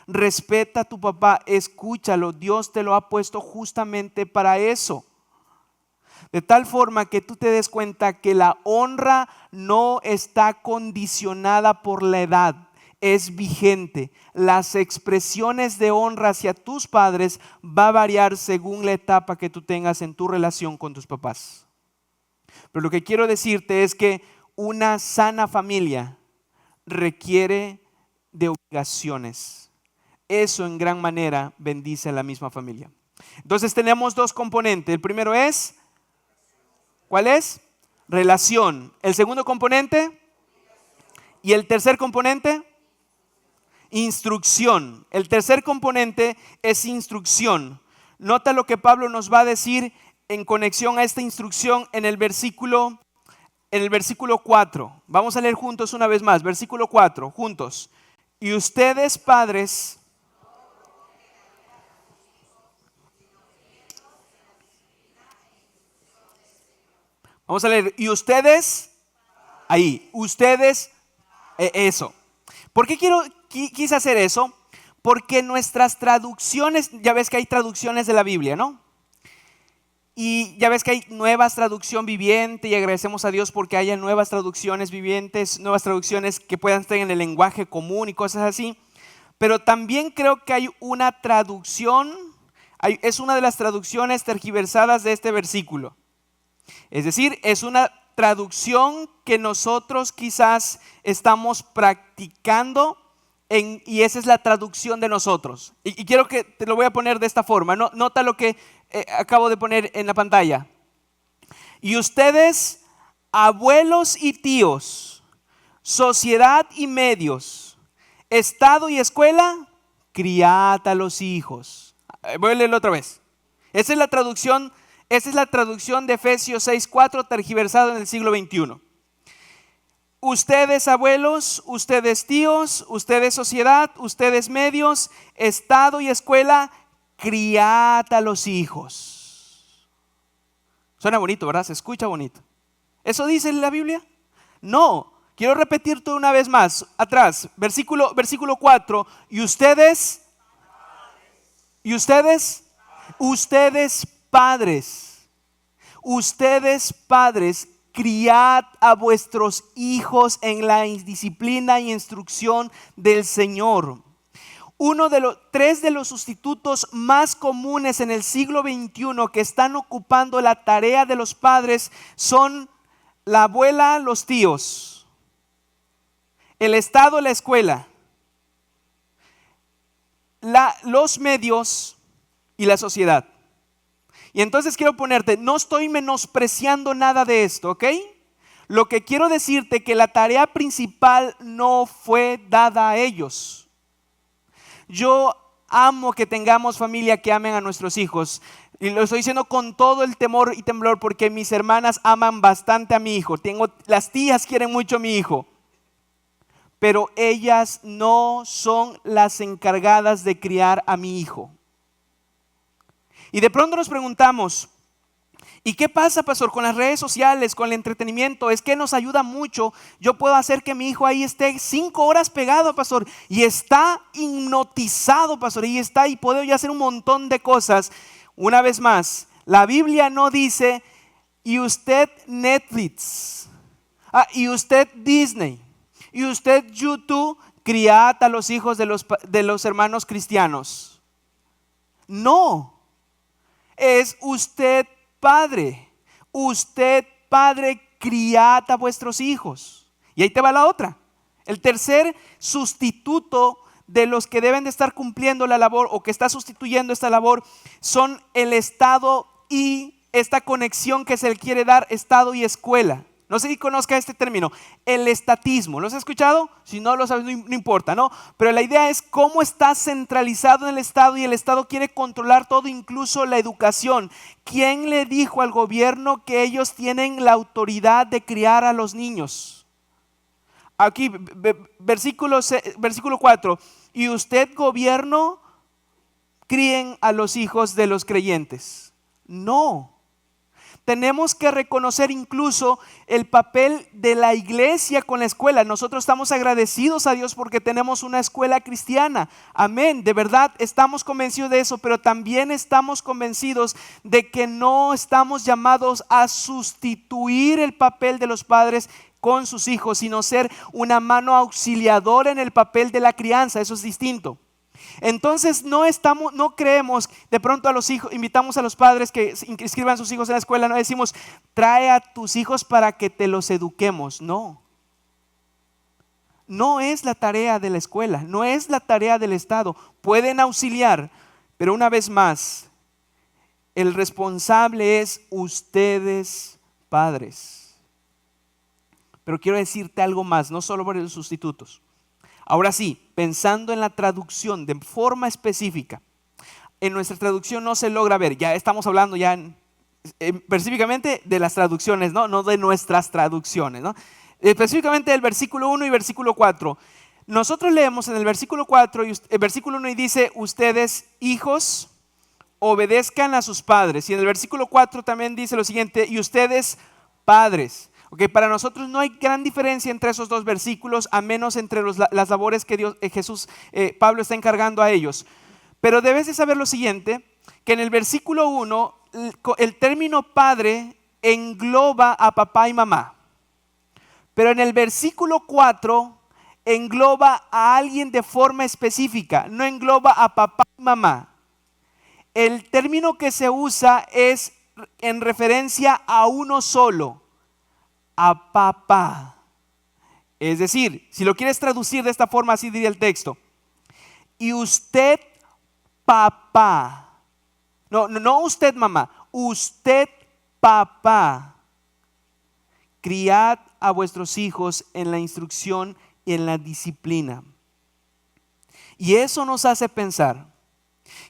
Speaker 1: Respeta a tu papá, escúchalo, Dios te lo ha puesto justamente para eso. De tal forma que tú te des cuenta que la honra no está condicionada por la edad, es vigente. Las expresiones de honra hacia tus padres va a variar según la etapa que tú tengas en tu relación con tus papás. Pero lo que quiero decirte es que una sana familia requiere de obligaciones. Eso en gran manera bendice a la misma familia. Entonces tenemos 2 componentes. El primero es, ¿cuál es? Relación. El segundo componente, y el tercer componente, instrucción. El tercer componente es instrucción. Nota lo que Pablo nos va a decir en conexión a esta instrucción en el versículo 4. Vamos a leer juntos una vez más. Versículo 4, juntos. Y ustedes, padres, vamos a leer, y ustedes, ahí, ustedes, eso. ¿Por qué quise hacer eso? Porque nuestras traducciones, ya ves que hay traducciones de la Biblia, ¿no? Y ya ves que hay nuevas traducción viviente y agradecemos a Dios porque haya nuevas traducciones vivientes, nuevas traducciones que puedan estar en el lenguaje común y cosas así. Pero también creo que hay una traducción, es una de las traducciones tergiversadas de este versículo. Es decir, es una traducción que nosotros quizás estamos practicando y esa es la traducción de nosotros. Y quiero que te lo voy a poner de esta forma. Nota lo que acabo de poner en la pantalla. Y ustedes, abuelos y tíos, sociedad y medios, estado y escuela, criad a los hijos. Voy a leerlo otra vez. Esa es la traducción de Efesios 6:4 tergiversado en el siglo XXI. Ustedes abuelos, ustedes tíos, ustedes sociedad, ustedes medios, estado y escuela, criad a los hijos. Suena bonito, ¿verdad? Se escucha bonito. ¿Eso dice la Biblia? No. Quiero repetirte una vez más. Atrás, versículo 4. Y ustedes padres, criad a vuestros hijos en la disciplina y instrucción del Señor. Tres de los sustitutos más comunes en el siglo XXI que están ocupando la tarea de los padres son la abuela, los tíos, el Estado, la escuela, los medios y la sociedad. Y entonces quiero ponerte, no estoy menospreciando nada de esto, ¿ok? Lo que quiero decirte es que la tarea principal no fue dada a ellos. Yo amo que tengamos familia que amen a nuestros hijos. Y lo estoy diciendo con todo el temor y temblor porque mis hermanas aman bastante a mi hijo. Las tías quieren mucho a mi hijo. Pero ellas no son las encargadas de criar a mi hijo. Y de pronto nos preguntamos, ¿y qué pasa, pastor, con las redes sociales, con el entretenimiento? Es que nos ayuda mucho. Yo puedo hacer que mi hijo ahí esté 5 horas pegado, pastor, y está hipnotizado, pastor, y puedo ya hacer un montón de cosas. Una vez más, la Biblia no dice, y usted Netflix, y usted Disney, y usted YouTube, criad a los hijos de los hermanos cristianos. No. Es usted padre, criad a vuestros hijos. Y ahí te va la otra. El tercer sustituto de los que deben de estar cumpliendo la labor o que está sustituyendo esta labor son el Estado y esta conexión que se le quiere dar, Estado y escuela. No sé si conozca este término, el estatismo. ¿Lo has escuchado? Si no lo sabes, no importa, ¿no? Pero la idea es cómo está centralizado en el Estado y el Estado quiere controlar todo, incluso la educación. ¿Quién le dijo al gobierno que ellos tienen la autoridad de criar a los niños? Aquí, versículo 4. Y usted, gobierno, críen a los hijos de los creyentes. No. Tenemos que reconocer incluso el papel de la iglesia con la escuela. Nosotros estamos agradecidos a Dios porque tenemos una escuela cristiana. Amén, de verdad estamos convencidos de eso, pero también estamos convencidos de que no estamos llamados a sustituir el papel de los padres con sus hijos, sino ser una mano auxiliadora en el papel de la crianza. Eso es distinto. Entonces no creemos de pronto a los hijos, invitamos a los padres que inscriban a sus hijos en la escuela, no decimos trae a tus hijos para que te los eduquemos. No es la tarea de la escuela, no es la tarea del Estado. Pueden auxiliar, pero una vez más el responsable es ustedes, padres. Pero quiero decirte algo más, no solo por los sustitutos. Ahora sí, pensando en la traducción de forma específica, en nuestra traducción no se logra ver, ya estamos hablando ya específicamente de las traducciones, no de nuestras traducciones, ¿no? Específicamente del versículo 1 y versículo 4. Nosotros leemos en el versículo 4, el versículo 1 y dice, ustedes hijos obedezcan a sus padres. Y en el versículo 4 también dice lo siguiente, y ustedes padres. Okay, para nosotros no hay gran diferencia entre esos dos versículos, a menos entre las labores que Pablo está encargando a ellos. Pero debes de saber lo siguiente, que en el versículo 1 el término padre engloba a papá y mamá. Pero en el versículo 4 engloba a alguien de forma específica, no engloba a papá y mamá. El término que se usa es en referencia a uno solo, a papá. Es decir, si lo quieres traducir de esta forma, así diría el texto. Y usted, papá. No usted, mamá. Usted, papá. Criad a vuestros hijos en la instrucción y en la disciplina. Y eso nos hace pensar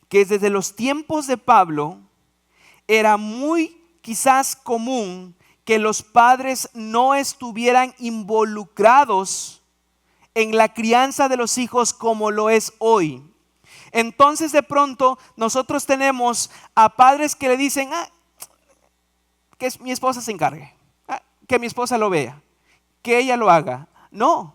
Speaker 1: que desde los tiempos de Pablo era muy quizás común que los padres no estuvieran involucrados en la crianza de los hijos como lo es hoy. Entonces de pronto nosotros tenemos a padres que le dicen, que mi esposa se encargue, que mi esposa lo vea, que ella lo haga. No.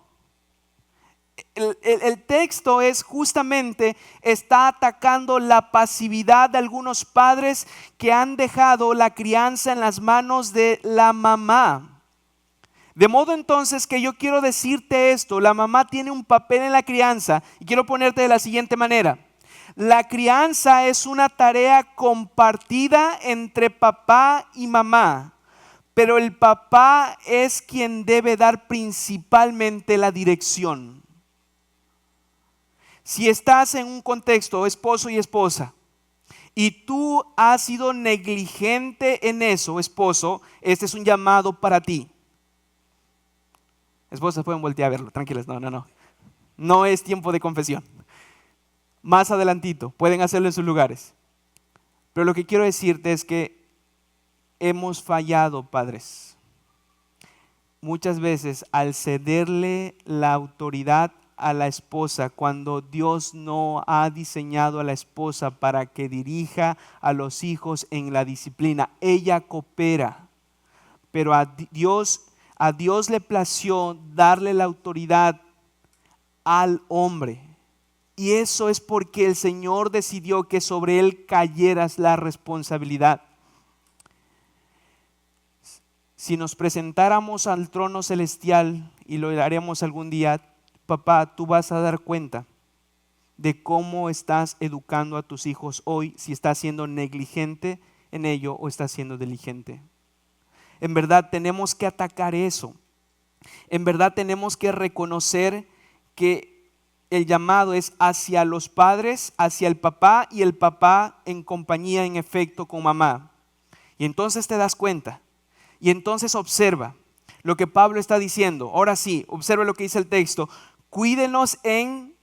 Speaker 1: El texto es justamente, está atacando la pasividad de algunos padres que han dejado la crianza en las manos de la mamá. De modo entonces que yo quiero decirte esto, la mamá tiene un papel en la crianza y quiero ponerte de la siguiente manera. La crianza es una tarea compartida entre papá y mamá, pero el papá es quien debe dar principalmente la dirección. Si estás en un contexto esposo y esposa y tú has sido negligente en eso, esposo, este es un llamado para ti. Esposas pueden voltear a verlo, tranquilas, no. No es tiempo de confesión. Más adelantito, pueden hacerlo en sus lugares. Pero lo que quiero decirte es que hemos fallado, padres. Muchas veces al cederle la autoridad a la esposa, cuando Dios no ha diseñado a la esposa para que dirija a los hijos en la disciplina. Ella coopera, pero a Dios le plació darle la autoridad al hombre. Y eso es porque el Señor decidió que sobre él cayera la responsabilidad. Si nos presentáramos al trono celestial, y lo haremos algún día, papá, tú vas a dar cuenta de cómo estás educando a tus hijos hoy, si estás siendo negligente en ello o estás siendo diligente. En verdad tenemos que atacar eso. En verdad tenemos que reconocer que el llamado es hacia los padres, hacia el papá, y el papá en compañía, en efecto, con mamá. Y entonces te das cuenta. Y entonces observa lo que Pablo está diciendo. Ahora sí, observa lo que dice el texto. Críenlos en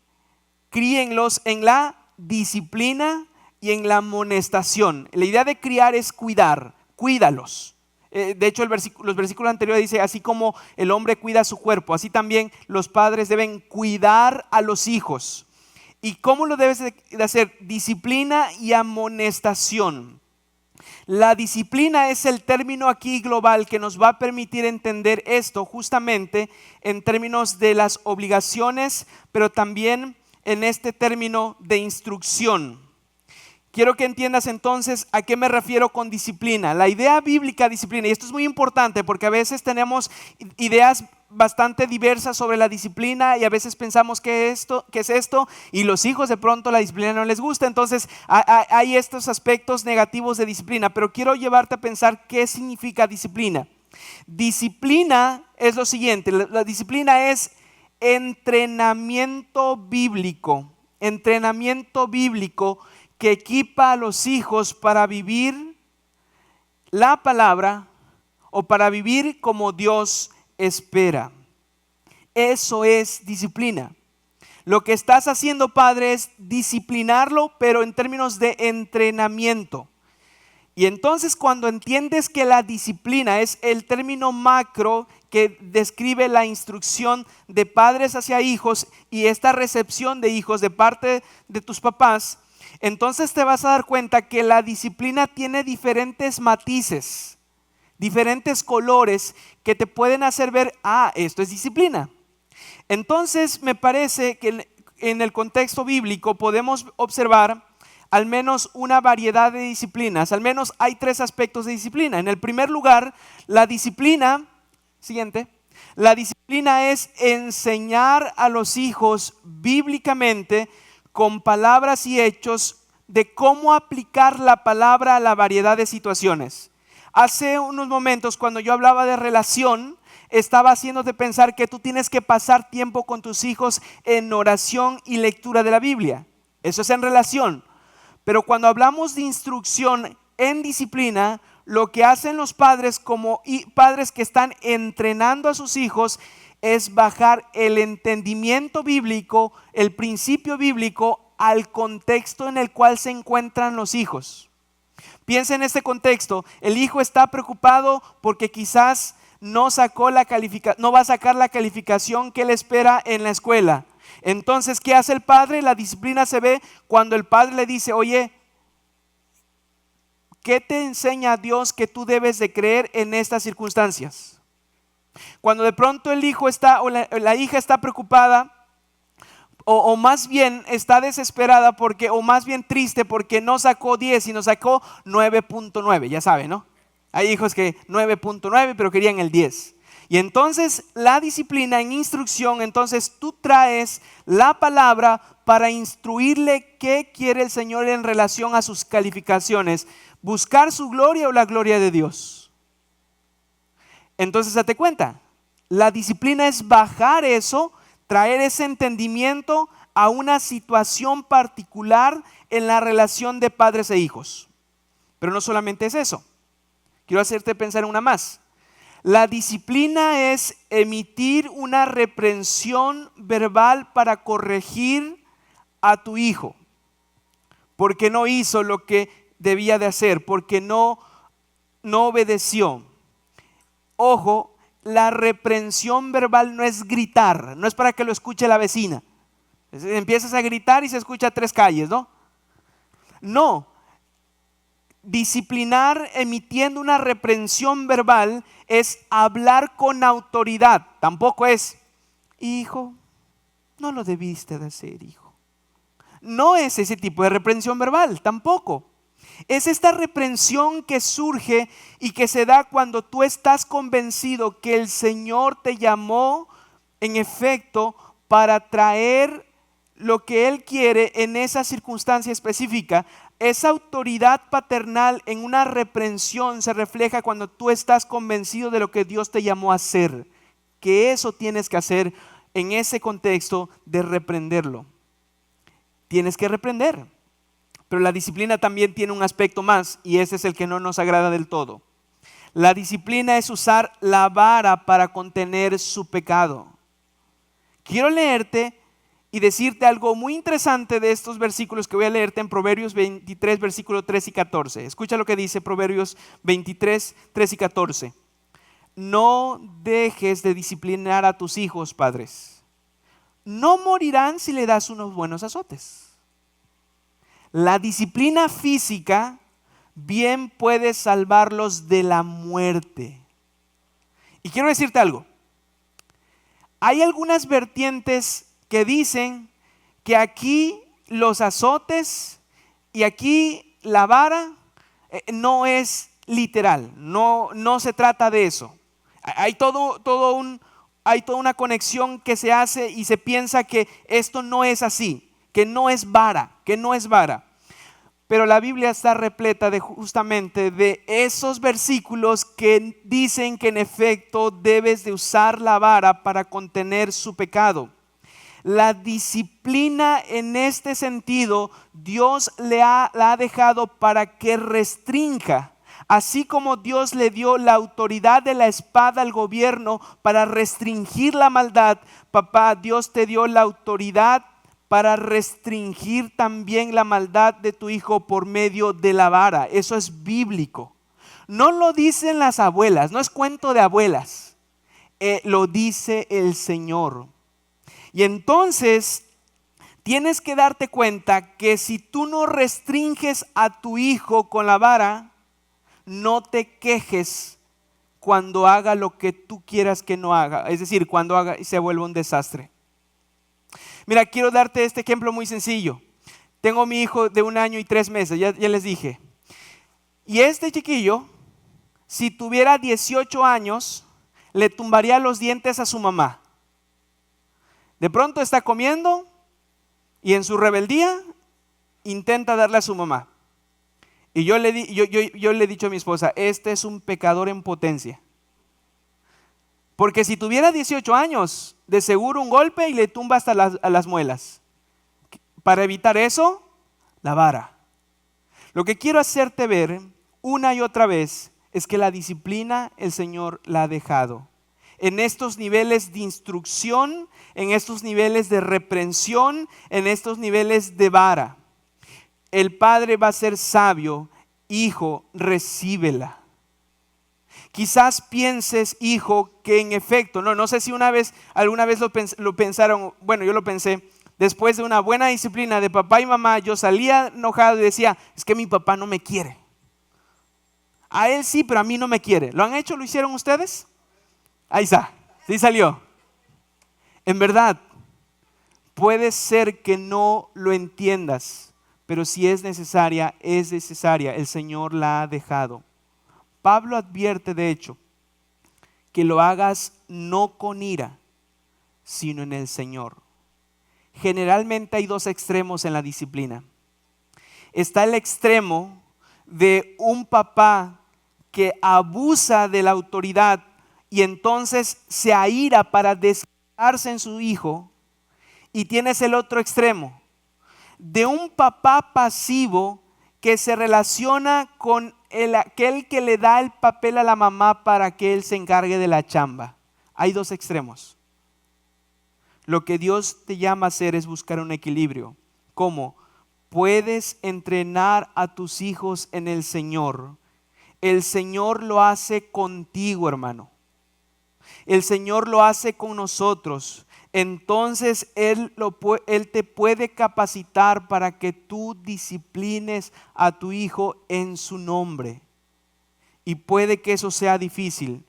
Speaker 1: la disciplina y en la amonestación. La idea de criar es cuidar, cuídalos. De hecho, los versículos anteriores dice, así como el hombre cuida su cuerpo, así también los padres deben cuidar a los hijos. ¿Y cómo lo debes de hacer? Disciplina y amonestación. La disciplina es el término aquí global que nos va a permitir entender esto justamente en términos de las obligaciones, pero también en este término de instrucción. Quiero que entiendas entonces a qué me refiero con disciplina. La idea bíblica de disciplina, y esto es muy importante porque a veces tenemos ideas bastante diversas sobre la disciplina y a veces pensamos que es esto, y los hijos de pronto la disciplina no les gusta. Entonces hay estos aspectos negativos de disciplina, pero quiero llevarte a pensar qué significa disciplina. Disciplina es lo siguiente, la disciplina es entrenamiento bíblico que equipa a los hijos para vivir la palabra o para vivir como Dios espera. Eso es disciplina. Lo que estás haciendo, padre, es disciplinarlo, pero en términos de entrenamiento. Y entonces cuando entiendes que la disciplina es el término macro que describe la instrucción de padres hacia hijos y esta recepción de hijos de parte de tus papás, entonces te vas a dar cuenta que la disciplina tiene diferentes matices, diferentes colores que te pueden hacer ver, esto es disciplina. Entonces me parece que en el contexto bíblico podemos observar al menos una variedad de disciplinas. Al menos hay 3 aspectos de disciplina. En el primer lugar, la disciplina es enseñar a los hijos bíblicamente con palabras y hechos de cómo aplicar la palabra a la variedad de situaciones. Hace unos momentos, cuando yo hablaba de relación, estaba haciéndote pensar que tú tienes que pasar tiempo con tus hijos en oración y lectura de la Biblia. Eso es en relación. Pero cuando hablamos de instrucción en disciplina, lo que hacen los padres como padres que están entrenando a sus hijos es bajar el entendimiento bíblico, el principio bíblico al contexto en el cual se encuentran los hijos. Piensa en este contexto. El hijo está preocupado porque quizás no va a sacar la calificación que él espera en la escuela. Entonces, ¿qué hace el padre? La disciplina se ve cuando el padre le dice, oye, ¿qué te enseña Dios que tú debes de creer en estas circunstancias? Cuando de pronto el hijo está o la hija está preocupada, o más bien está desesperada porque, o más bien triste porque no sacó 10 sino sacó 9.9, ya saben, ¿no? Hay hijos que 9.9 pero querían el 10. Y entonces la disciplina en instrucción, entonces tú traes la palabra para instruirle qué quiere el Señor en relación a sus calificaciones. Buscar su gloria o la gloria de Dios. Entonces date cuenta, la disciplina es bajar eso, traer ese entendimiento a una situación particular en la relación de padres e hijos. Pero no solamente es eso. Quiero hacerte pensar en una más. La disciplina es emitir una reprensión verbal para corregir a tu hijo, porque no hizo lo que debía de hacer, porque no obedeció. Ojo, la reprensión verbal no es gritar, no es para que lo escuche la vecina. Empiezas a gritar y se escucha a 3 calles, ¿no? No. Disciplinar emitiendo una reprensión verbal es hablar con autoridad. Tampoco es, hijo, no lo debiste de hacer, hijo. No es ese tipo de reprensión verbal, tampoco. Es esta reprensión que surge y que se da cuando tú estás convencido que el Señor te llamó en efecto para traer lo que Él quiere en esa circunstancia específica. Esa autoridad paternal en una reprensión se refleja cuando tú estás convencido de lo que Dios te llamó a hacer, que eso tienes que hacer en ese contexto de reprenderlo. Tienes que reprender. Pero la disciplina también tiene un aspecto más, y ese es el que no nos agrada del todo. La disciplina es usar la vara para contener su pecado. Quiero leerte y decirte algo muy interesante de estos versículos que voy a leerte en Proverbios 23, versículos 3 y 14. Escucha lo que dice Proverbios 23, 3 y 14. No dejes de disciplinar a tus hijos, padres. No morirán si le das unos buenos azotes. La disciplina física bien puede salvarlos de la muerte. Y quiero decirte algo. Hay algunas vertientes que dicen que aquí los azotes y aquí la vara no es literal, no se trata de eso. Hay hay toda una conexión que se hace y se piensa que esto no es así. Que no es vara. Pero la Biblia está repleta justamente de esos versículos que dicen que en efecto debes de usar la vara para contener su pecado. La disciplina en este sentido, Dios la ha dejado para que restrinja. Así como Dios le dio la autoridad de la espada al gobierno para restringir la maldad, papá, Dios te dio la autoridad para restringir también la maldad de tu hijo por medio de la vara. Eso es bíblico. No lo dicen las abuelas, no es cuento de abuelas. Lo dice el Señor. Y entonces tienes que darte cuenta que si tú no restringes a tu hijo con la vara, no te quejes cuando haga lo que tú quieras que no haga. Es decir, cuando haga y se vuelva un desastre. Mira, quiero darte este ejemplo muy sencillo. Tengo mi hijo de 1 año y 3 meses, ya les dije. Y este chiquillo, si tuviera 18 años, le tumbaría los dientes a su mamá. De pronto está comiendo y en su rebeldía intenta darle a su mamá. Y yo le he dicho a mi esposa, este es un pecador en potencia. Porque si tuviera 18 años, de seguro un golpe y le tumba hasta las muelas. Para evitar eso, la vara. Lo que quiero hacerte ver una y otra vez es que la disciplina el Señor la ha dejado. En estos niveles de instrucción, en estos niveles de reprensión, en estos niveles de vara. El padre va a ser sabio, hijo, recíbela. Quizás pienses, hijo, que en efecto, no sé si alguna vez lo pensaron, bueno, yo lo pensé, después de una buena disciplina de papá y mamá, yo salía enojado y decía, es que mi papá no me quiere. A él sí, pero a mí no me quiere. ¿Lo han hecho? ¿Lo hicieron ustedes? Ahí está, sí salió. En verdad, puede ser que no lo entiendas, pero si es necesaria, es necesaria. El Señor la ha dejado. Pablo advierte, de hecho, que lo hagas no con ira, sino en el Señor. Generalmente hay dos extremos en la disciplina. Está el extremo de un papá que abusa de la autoridad y entonces se aira para desquitarse en su hijo. Y tienes el otro extremo de un papá pasivo que se relaciona con aquel que le da el papel a la mamá para que él se encargue de la chamba. Hay dos extremos. Lo que Dios te llama a hacer es buscar un equilibrio. ¿Cómo? Puedes entrenar a tus hijos en el Señor. El Señor lo hace contigo, hermano. El Señor lo hace con nosotros. Entonces Él te puede capacitar para que tú disciplines a tu hijo en su nombre. Y puede que eso sea difícil,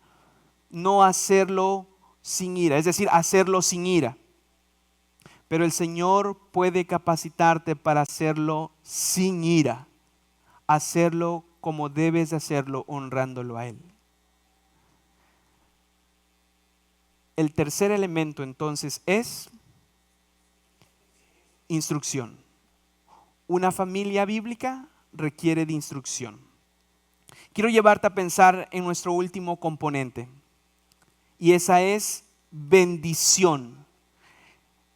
Speaker 1: no hacerlo sin ira, es decir, hacerlo sin ira. Pero el Señor puede capacitarte para hacerlo sin ira, hacerlo como debes de hacerlo, honrándolo a Él. El tercer elemento entonces es instrucción. Una familia bíblica requiere de instrucción. Quiero llevarte a pensar en nuestro último componente, y esa es bendición.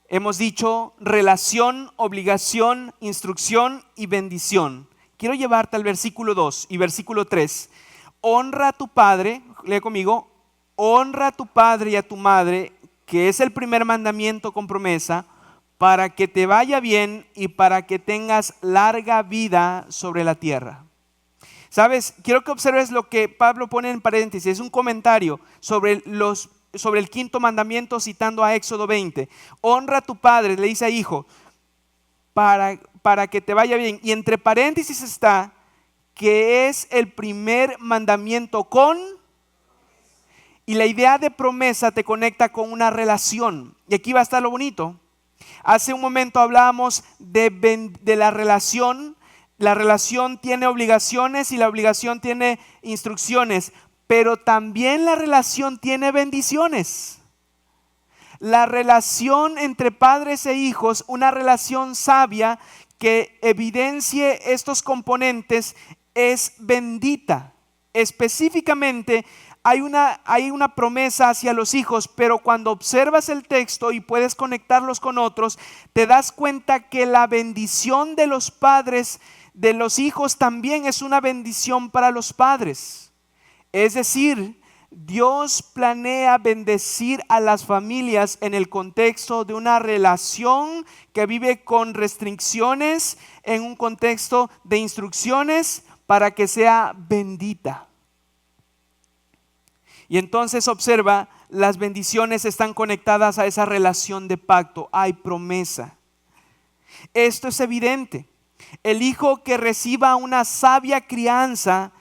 Speaker 1: Hemos dicho relación, obligación, instrucción y bendición. Quiero llevarte al versículo 2 y versículo 3. Honra a tu padre, lee conmigo, honra a tu padre y a tu madre, que es el primer mandamiento con promesa, para que te vaya bien y para que tengas larga vida sobre la tierra. ¿Sabes? Quiero que observes lo que Pablo pone en paréntesis. Es un comentario sobre el quinto mandamiento, citando a Éxodo 20. Honra a tu padre, le dice a hijo, para que te vaya bien. Y entre paréntesis está que es el primer mandamiento con... Y la idea de promesa te conecta con una relación. Y aquí va a estar lo bonito. Hace un momento hablábamos de la relación. La relación tiene obligaciones y la obligación tiene instrucciones. Pero también la relación tiene bendiciones. La relación entre padres e hijos, una relación sabia que evidencie estos componentes, es bendita. Específicamente, hay una promesa hacia los hijos, pero cuando observas el texto y puedes conectarlos con otros, te das cuenta que la bendición de los padres, de los hijos, también es una bendición para los padres. Es decir, Dios planea bendecir a las familias en el contexto de una relación que vive con restricciones, en un contexto de instrucciones para que sea bendita. Y entonces observa, las bendiciones están conectadas a esa relación de pacto, hay promesa. Esto es evidente. El hijo que reciba una sabia crianza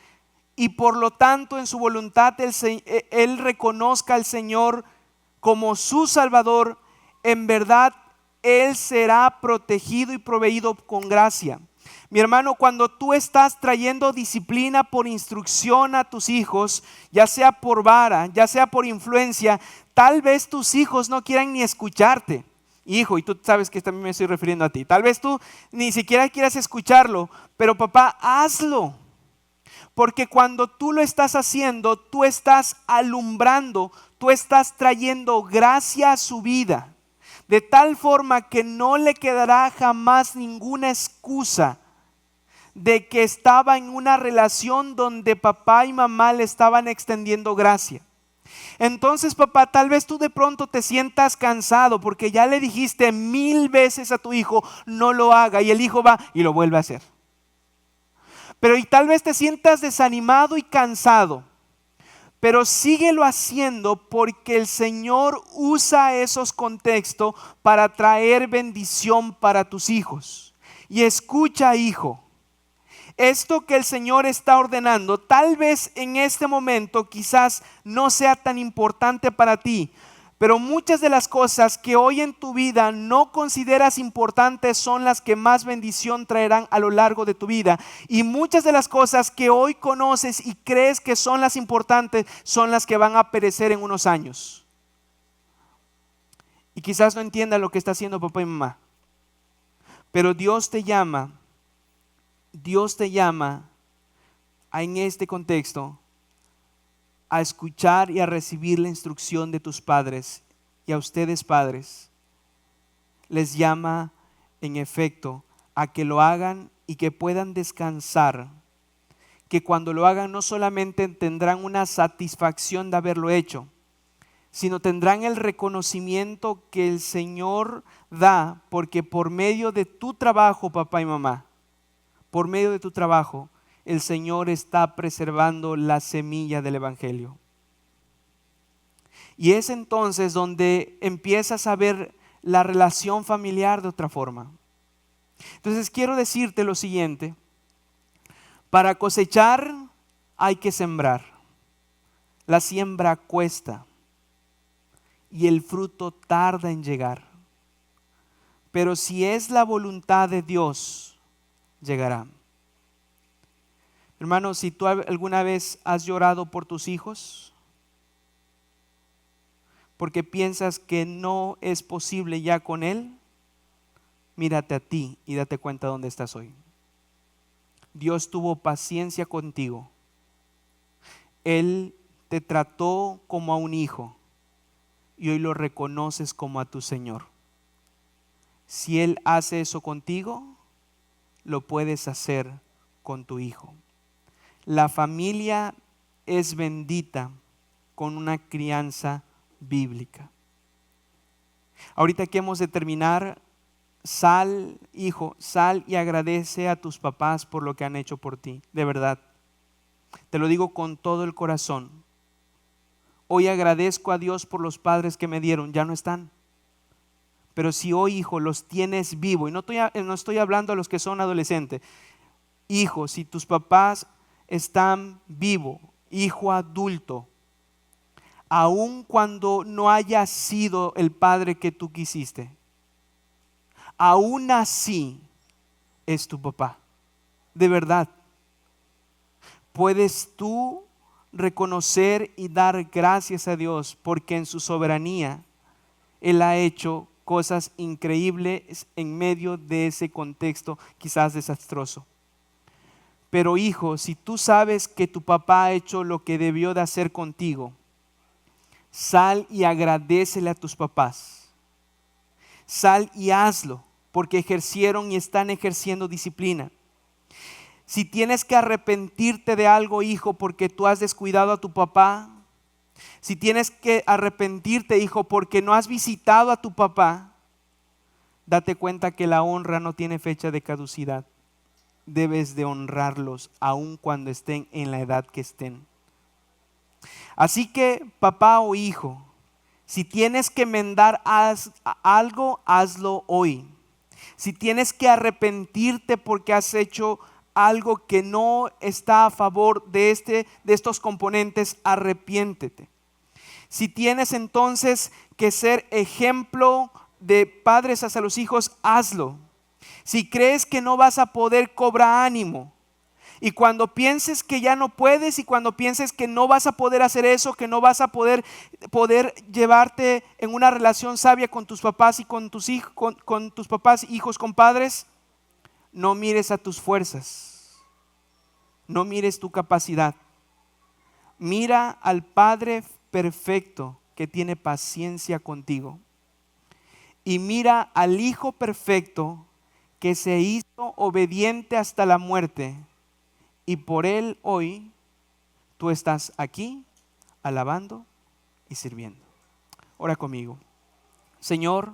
Speaker 1: y por lo tanto en su voluntad él reconozca al Señor como su Salvador, en verdad él será protegido y proveído con gracia. Mi hermano, cuando tú estás trayendo disciplina por instrucción a tus hijos, ya sea por vara, ya sea por influencia, tal vez tus hijos no quieran ni escucharte. Hijo, y tú sabes que también me estoy refiriendo a ti. Tal vez tú ni siquiera quieras escucharlo, pero papá, hazlo. Porque cuando tú lo estás haciendo, tú estás alumbrando, tú estás trayendo gracia a su vida. De tal forma que no le quedará jamás ninguna excusa de que estaba en una relación donde papá y mamá le estaban extendiendo gracia. Entonces, papá, tal vez tú de pronto te sientas cansado porque ya le dijiste 1000 veces a tu hijo no lo haga, y el hijo va y lo vuelve a hacer. Pero y tal vez te sientas desanimado y cansado, pero síguelo haciendo porque el Señor usa esos contextos para traer bendición para tus hijos. Y escucha, hijo, esto que el Señor está ordenando, tal vez en este momento quizás no sea tan importante para ti, pero muchas de las cosas que hoy en tu vida no consideras importantes son las que más bendición traerán a lo largo de tu vida. Y muchas de las cosas que hoy conoces y crees que son las importantes son las que van a perecer en unos años. Y quizás no entiendas lo que está haciendo papá y mamá, pero Dios te llama en este contexto a escuchar y a recibir la instrucción de tus padres. Y a ustedes, padres, les llama en efecto a que lo hagan y que puedan descansar, que cuando lo hagan no solamente tendrán una satisfacción de haberlo hecho, sino tendrán el reconocimiento que el Señor da, porque por medio de tu trabajo, papá y mamá, por medio de tu trabajo, el Señor está preservando la semilla del Evangelio. Y es entonces donde empiezas a ver la relación familiar de otra forma. Entonces quiero decirte lo siguiente: para cosechar hay que sembrar. La siembra cuesta y el fruto tarda en llegar. Pero si es la voluntad de Dios, llegará. Hermano, si tú alguna vez has llorado por tus hijos, porque piensas que no es posible ya con él, mírate a ti y date cuenta dónde estás hoy. Dios tuvo paciencia contigo. Él te trató como a un hijo y hoy lo reconoces como a tu Señor. Si Él hace eso contigo, lo puedes hacer con tu hijo. La familia es bendita con una crianza bíblica. Ahorita que hemos de terminar, sal, hijo, sal y agradece a tus papás por lo que han hecho por ti, de verdad. Te lo digo con todo el corazón. Hoy agradezco a Dios por los padres que me dieron, ya no están. Pero si hoy, hijo, los tienes vivo, y no estoy hablando a los que son adolescentes. Hijo, si tus papás están vivos, hijo adulto, aun cuando no haya sido el padre que tú quisiste, aún así es tu papá. De verdad. Puedes tú reconocer y dar gracias a Dios porque en su soberanía Él ha hecho cosas increíbles en medio de ese contexto quizás desastroso. Pero hijo, si tú sabes que tu papá ha hecho lo que debió de hacer contigo, sal y agradécele a tus papás. Sal y hazlo, porque ejercieron y están ejerciendo disciplina. Si tienes que arrepentirte de algo, hijo, porque tú has descuidado a tu papá, si tienes que arrepentirte, hijo, porque no has visitado a tu papá, date cuenta que la honra no tiene fecha de caducidad. Debes de honrarlos aun cuando estén en la edad que estén. Así que, papá o hijo, si tienes que enmendar algo, hazlo hoy. Si tienes que arrepentirte porque has hecho algo que no está a favor de estos componentes, arrepiéntete. Si tienes entonces que ser ejemplo de padres hacia los hijos, hazlo. Si crees que no vas a poder, cobra ánimo. Y cuando pienses que ya no puedes y cuando pienses que no vas a poder hacer eso, que no vas a poder llevarte en una relación sabia con tus papás y con tus hijos, con tus papás, hijos, compadres, no mires a tus fuerzas, no mires tu capacidad. Mira al Padre perfecto que tiene paciencia contigo. Y mira al Hijo perfecto que se hizo obediente hasta la muerte. Y por Él hoy tú estás aquí alabando y sirviendo. Ora conmigo. Señor,